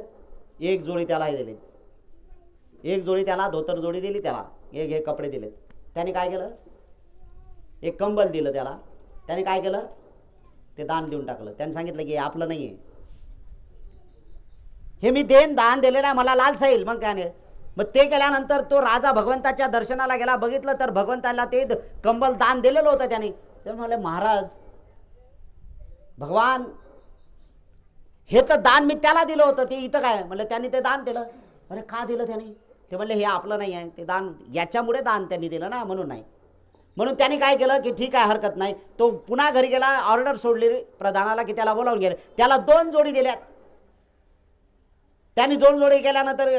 एक जोडी त्याला दिली, एक जोडी त्याला धोतर जोडी दिली, त्याला एक हे कपडे दिलेत. त्याने काय केलं? एक कंबल दिलं त्याला. त्याने काय केलं? ते दान देऊन टाकलं. त्याने सांगितलं की आपलं नाही आहे, हे मी दान दिलेलं आहे, मला लालसा येईल. मग त्याने मग ते केल्यानंतर तो राजा भगवंताच्या दर्शनाला गेला. बघितलं तर भगवंताला ते कंबल दान दिलेलं होतं त्याने. ते म्हणाले, महाराज भगवान हे तर दान मी त्याला दिलं होतं, ते इथं काय? म्हणलं त्यांनी ते दान दिलं. अरे का दिलं त्याने? ते म्हणले हे आपलं नाही आहे, ते दान याच्यामुळे दान त्यांनी दिलं ना, म्हणून नाही. म्हणून त्यांनी काय केलं की ठीक आहे, हरकत नाही. तो पुन्हा घरी गेला, ऑर्डर सोडली प्रधानाला की त्याला बोलावून गेले. त्याला 2 जोडी दिल्यात. त्यांनी 2 जोडी केल्यानंतर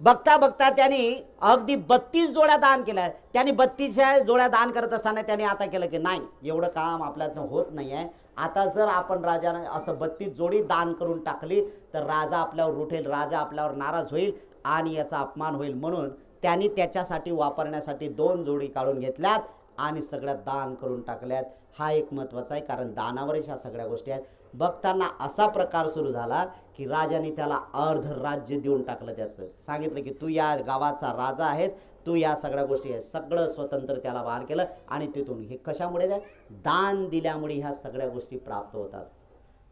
बघता बघता त्यांनी अगदी 32 जोड्या दान केल्या. त्यांनी 32 जोड्या दान करत असताना त्यांनी आता केलं की नाही, एवढं काम आपल्यातनं होत नाही आहे. आता जर आपण राजाने असं 32 जोडी दान करून टाकली तर राजा आपल्यावर रुठेल, राजा आपल्यावर नाराज होईल आणि याचा अपमान होईल. म्हणून त्यांनी त्याच्यासाठी वापरण्यासाठी 2 जोडी काढून घेतल्यात आणि सगळ्यात दान करून टाकल्यात. हा एक महत्त्वाचा आहे, कारण दानावरच ह्या सगळ्या गोष्टी आहेत. बघताना असा प्रकार सुरू झाला की राजाने त्याला अर्ध राज्य देऊन टाकलं. त्याचं सांगितलं की तू या गावाचा राजा आहेस, तू या सगळ्या गोष्टी आहेत. सगळं स्वतंत्र त्याला बाहेर केलं. आणि तिथून हे कशामुळे आहे? दान दिल्यामुळे ह्या सगळ्या गोष्टी प्राप्त होतात.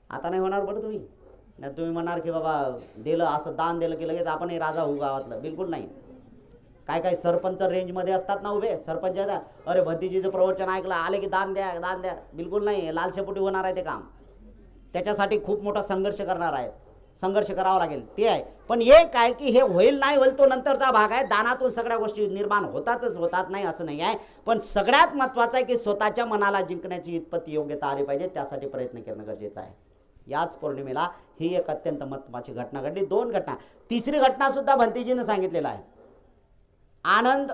आता नाही होणार बरं. तुम्ही म्हणणार की बाबा दिलं, असं दान दिलं की लगेच आपणही राजा होऊ गावातलं. बिलकुल नाही. काय काय सरपंच रेंजमध्ये असतात ना उभे, सरपंच येतात, अरे भंतीजीचं प्रवचन ऐकलं, आले की दान द्या, दान द्या. बिलकुल नाही. लालशेपोटी होणार आहे ते काम. त्याच्यासाठी खूप मोठा संघर्ष करणार आहे, संघर्ष करावा लागेल, ते आहे. पण हे काय की हे होईल नाही होईल तो नंतरचा भाग आहे. दानातून सगळ्या गोष्टी निर्माण होतातच, होतात नाही असं नाही आहे. पण सगळ्यात महत्त्वाचं आहे की स्वतःच्या मनाला जिंकण्याची इतपत योग्यता आली पाहिजे, त्यासाठी प्रयत्न करणं गरजेचं आहे. याच पौर्णिमेला ही एक अत्यंत महत्त्वाची घटना घडली. 2 घटना. तिसरी घटना सुद्धा भंतीजीनं सांगितलेलं आहे. आनंद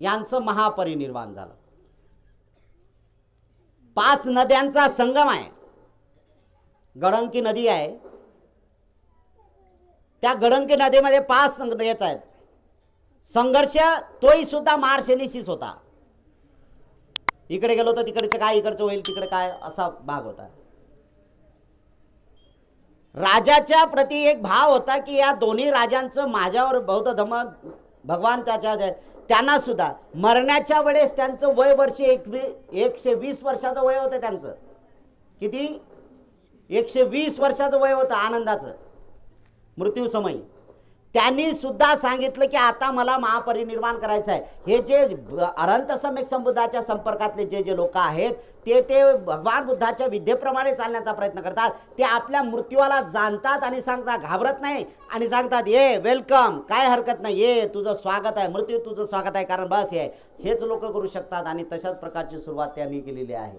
यांचं महापरिनिर्वाण झालं. 5 नद्यांचा संगम आहे. गडंकी नदी आहे. त्या गडंकी नदीमध्ये 5 याचा आहेत संघर्ष. तोही सुद्धा मारसेनीशीच होता. इकडे गेलो तर तिकडचं काय, इकडचं होईल तिकडे काय, असा भाग होता. राजाच्या प्रती एक भाव होता की या दोन्ही राजांचं माझ्यावर बौद्ध धर्म भगवान त्यांना सुद्धा मरण्याच्या वेळेस त्यांचं वय वर्ष 120 वर्षाचं वय होतं त्यांचं. किती? 120 वर्षाचं वय होतं आनंदाचं मृत्यू समय. त्यांनी सुद्धा सांगितलं की आता मला महापरिनिर्वाण करायचं आहे. हे जे अनंत सम्यक संबुद्धाच्या संपर्कातले जे लोक आहेत ते भगवान बुद्धाच्या विद्येप्रमाणे चालण्याचा प्रयत्न करतात. ते आपल्या मृत्यूला जाणतात आणि सांगतात, घाबरत नाही आणि सांगतात, ये वेलकम, काय हरकत नाही, ये तुझं स्वागत आहे, मृत्यू तुझं स्वागत आहे, कारण बस हेच लोक करू शकतात. आणि तशाच प्रकारची सुरुवात त्यांनी केलेली आहे.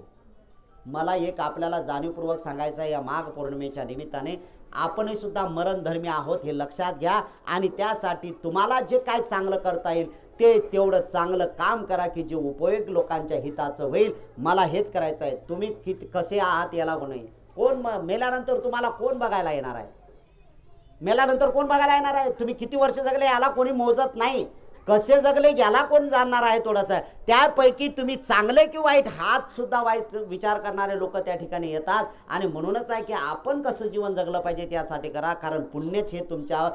मला एक आपल्याला जाणीवपूर्वक सांगायचं आहे, या माघ पौर्णिमेच्या निमित्ताने आपणही सुद्धा मरणधर्मी आहोत हे लक्षात घ्या. आणि त्यासाठी तुम्हाला जे काय चांगलं करता येईल ते तेवढं चांगलं काम करा की जे उपयोग लोकांच्या हिताचं होईल. मला हेच करायचं आहे. तुम्ही कसे आहात याला नाही, कोण मेल्यानंतर तुम्हाला कोण बघायला येणार आहे? मेल्यानंतर कोण बघायला येणार आहे? तुम्ही किती वर्ष जगले याला कोणी मोजत नाही. कसे जगले याला कोण जाणणार आहे थोडंसं. त्यापैकी तुम्ही चांगले की वाईट हात सुद्धा वाईट विचार करणारे लोक त्या ठिकाणी येतात. आणि म्हणूनच आहे की आपण कसं जीवन जगलं पाहिजे त्यासाठी करा, कारण पुण्यच हे तुमच्या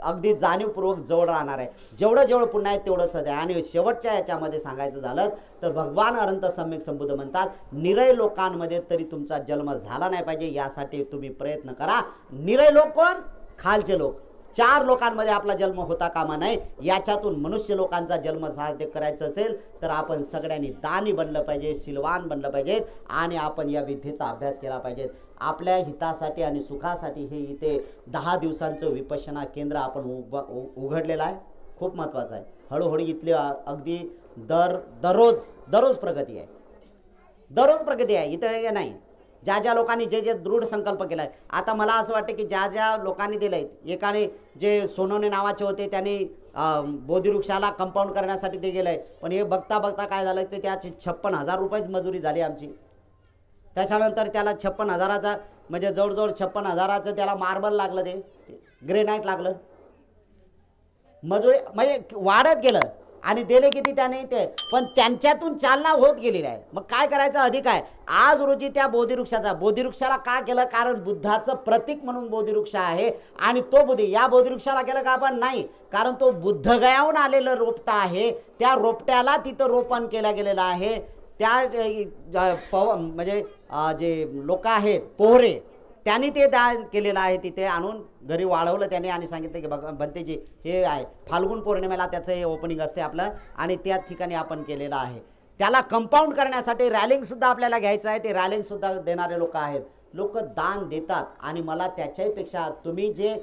अगदी जाणीवपूर्वक जवळ राहणार आहे. जेवढं पुण्य आहे तेवढं सध्या. आणि शेवटच्या याच्यामध्ये सांगायचं झालं तर भगवान अनंत सम्यक संबुद्ध म्हणतात, निरय लोकांमध्ये तरी तुमचा जन्म झाला नाही पाहिजे यासाठी तुम्ही प्रयत्न करा. निरय लोक कोण? खालचे लोक. 4 लोकांमध्ये आपला जन्म होता कामा नये. याच्यातून मनुष्य लोकांचा जन्म साध्य करायचं असेल तर आपण सगळ्यांनी दानी बनलं पाहिजे, शीलवान बनलं पाहिजेत आणि आपण या विद्येचा अभ्यास केला पाहिजेत. आपल्या हितासाठी आणि सुखासाठी हे इथे 10 दिवसांचं विपश्यना केंद्र आपण उघडलेलं आहे. खूप महत्त्वाचं आहे. हळूहळू इथले अगदी दररोज प्रगती आहे. दररोज प्रगती आहे. इथं हे नाही, ज्या लोकांनी जे दृढ संकल्प केला आहे. आता मला असं वाटतं की ज्या लोकांनी दिलं आहे, एकाने जे सोनवणे नावाचे होते त्यांनी बोधिवृक्षाला कंपाऊंड करण्यासाठी ते गेलं आहे. पण हे बघता काय झालं ते त्याची 56,000 रुपयेच मजुरी झाली आमची. त्याच्यानंतर त्याला 56,000चा म्हणजे जवळजवळ 56,000चं त्याला मार्बल लागलं, ते ग्रेनाईट लागलं. मजुरी म्हणजे वाढत गेलं आणि दिले किती त्याने ते, पण त्यांच्यातून चालना होत गेलेली आहे. मग काय करायचं अधिक आहे. आज रोजी त्या बोधिवृक्षाला का केलं? कारण बुद्धाचं प्रतीक म्हणून बोधिवृक्ष आहे. आणि तो या बोधिवृक्षाला केलं का आपण? नाही, कारण तो बुद्धगयाहून आलेलं रोपटा आहे. त्या रोपट्याला तिथं रोपण केलं गेलेलं आहे. त्या म्हणजे जे लोक आहेत पोहरे, त्यांनी ते दान केलेलं आहे. तिथे आणून घरी वाढवलं त्याने आणि सांगितलं की बघा भंतेजी हे आहे, फाल्गुन पौर्णिमेला त्याचं हे ओपनिंग असते आपलं आणि त्याच ठिकाणी आपण केलेलं आहे. त्याला कंपाऊंड करण्यासाठी रॅलिंगसुद्धा आपल्याला घ्यायचं आहे. ते रॅलिंगसुद्धा देणारे लोक आहेत. लोक दान देतात. आणि मला त्याच्याहीपेक्षा तुम्ही जे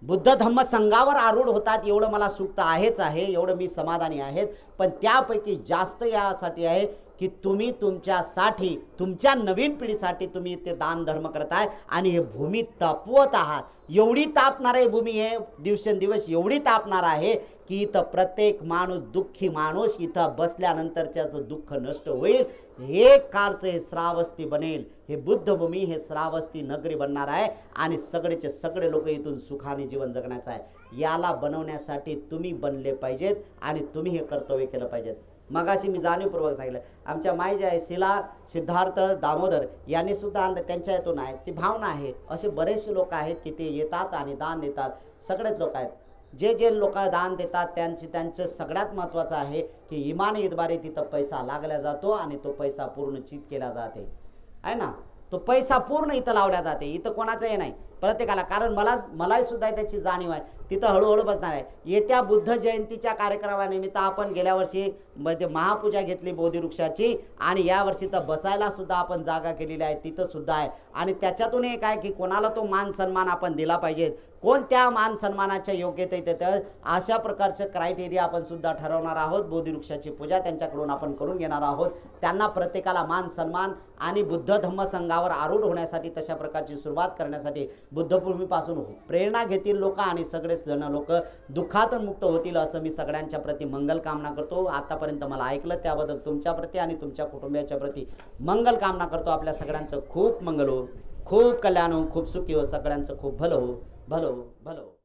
बुद्ध धम्म संघावर आरूढ होतात एवढं मला सुख आहेच आहे, एवढं मी समाधानी आहेत. पण त्यापैकी जास्त यासाठी आहे की तुम्ही तुमच्यासाठी, तुमच्या नवीन पिढीसाठी तुम्ही ते दान धर्म करताय आणि हे भूमी तापवत आहात. एवढी तापणार आहे भूमी, हे दिवसेंदिवस एवढी तापणार आहे की इथं प्रत्येक माणूस, दुःखी माणूस इथं बसल्यानंतर त्याचं दुःख नष्ट होईल. हे काळचं हे श्रावस्ती बनेल. हे बुद्धभूमी हे श्रावस्ती नगरी बनणार आहे आणि सगळेचे सगळे लोक इथून सुखाने जीवन जगण्याचं आहे. याला बनवण्यासाठी तुम्ही बनले पाहिजेत आणि तुम्ही हे कर्तव्य केलं पाहिजेत. मगाशी मी जाणीवपूर्वक सांगितलं, आमच्या माई जे आहे शिला सिद्धार्थ दामोदर यांनी सुद्धा आणलं, त्यांच्या यातून आहे ती भावना आहे. असे बरेचसे लोक आहेत की ते येतात आणि दान देतात. सगळेच लोक आहेत. जे लोक दान देतात त्यांचं सगळ्यात महत्त्वाचं आहे की इमान इतबारे तिथं पैसा लागला जातो आणि तो पैसा पूर्ण चित केला जाते आहे ना. तो पैसा पूर्ण इथं लावला जाते. इथं कोणाचं हे नाही, प्रत्येकाला. कारण मलाही सुद्धा त्याची जाणीव आहे. तिथं हळूहळू बसणार आहे. येत्या बुद्ध जयंतीच्या कार्यक्रमानिमित्त आपण गेल्या वर्षी मध्ये महापूजा घेतली बोधिवृक्षाची आणि यावर्षी तर बसायला सुद्धा आपण जागा केलेली आहे, तिथं सुद्धा आहे. आणि त्याच्यातून एक आहे की कोणाला तो मान सन्मान आपण दिला पाहिजे, कोण त्या मान सन्मानाच्या योग्यतेत येतं, अशा प्रकारचं क्रायटेरिया आपण सुद्धा ठरवणार आहोत. बोधिवृक्षाची पूजा त्यांच्याकडून आपण करून घेणार आहोत. त्यांना प्रत्येकाला मान सन्मान आणि बुद्ध धम्म संघावर आरूढ होण्यासाठी तशा प्रकारची सुरुवात करण्यासाठी बुद्धभूमीपासून प्रेरणा घेतील लोक आणि सगळे जण लोक दुःखातून मुक्त होतील असं मी सगळ्यांच्या प्रती मंगल कामना करतो. आतापर्यंत मला ऐकलं त्याबद्दल तुमच्या प्रती आणि तुमच्या कुटुंबियाच्या प्रती मंगल कामना करतो. आपल्या सगळ्यांचं खूप मंगल हो, खूप कल्याण हो, खूप सुखी हो, सगळ्यांचं खूप भलं हो, भलं हो, भलं हो.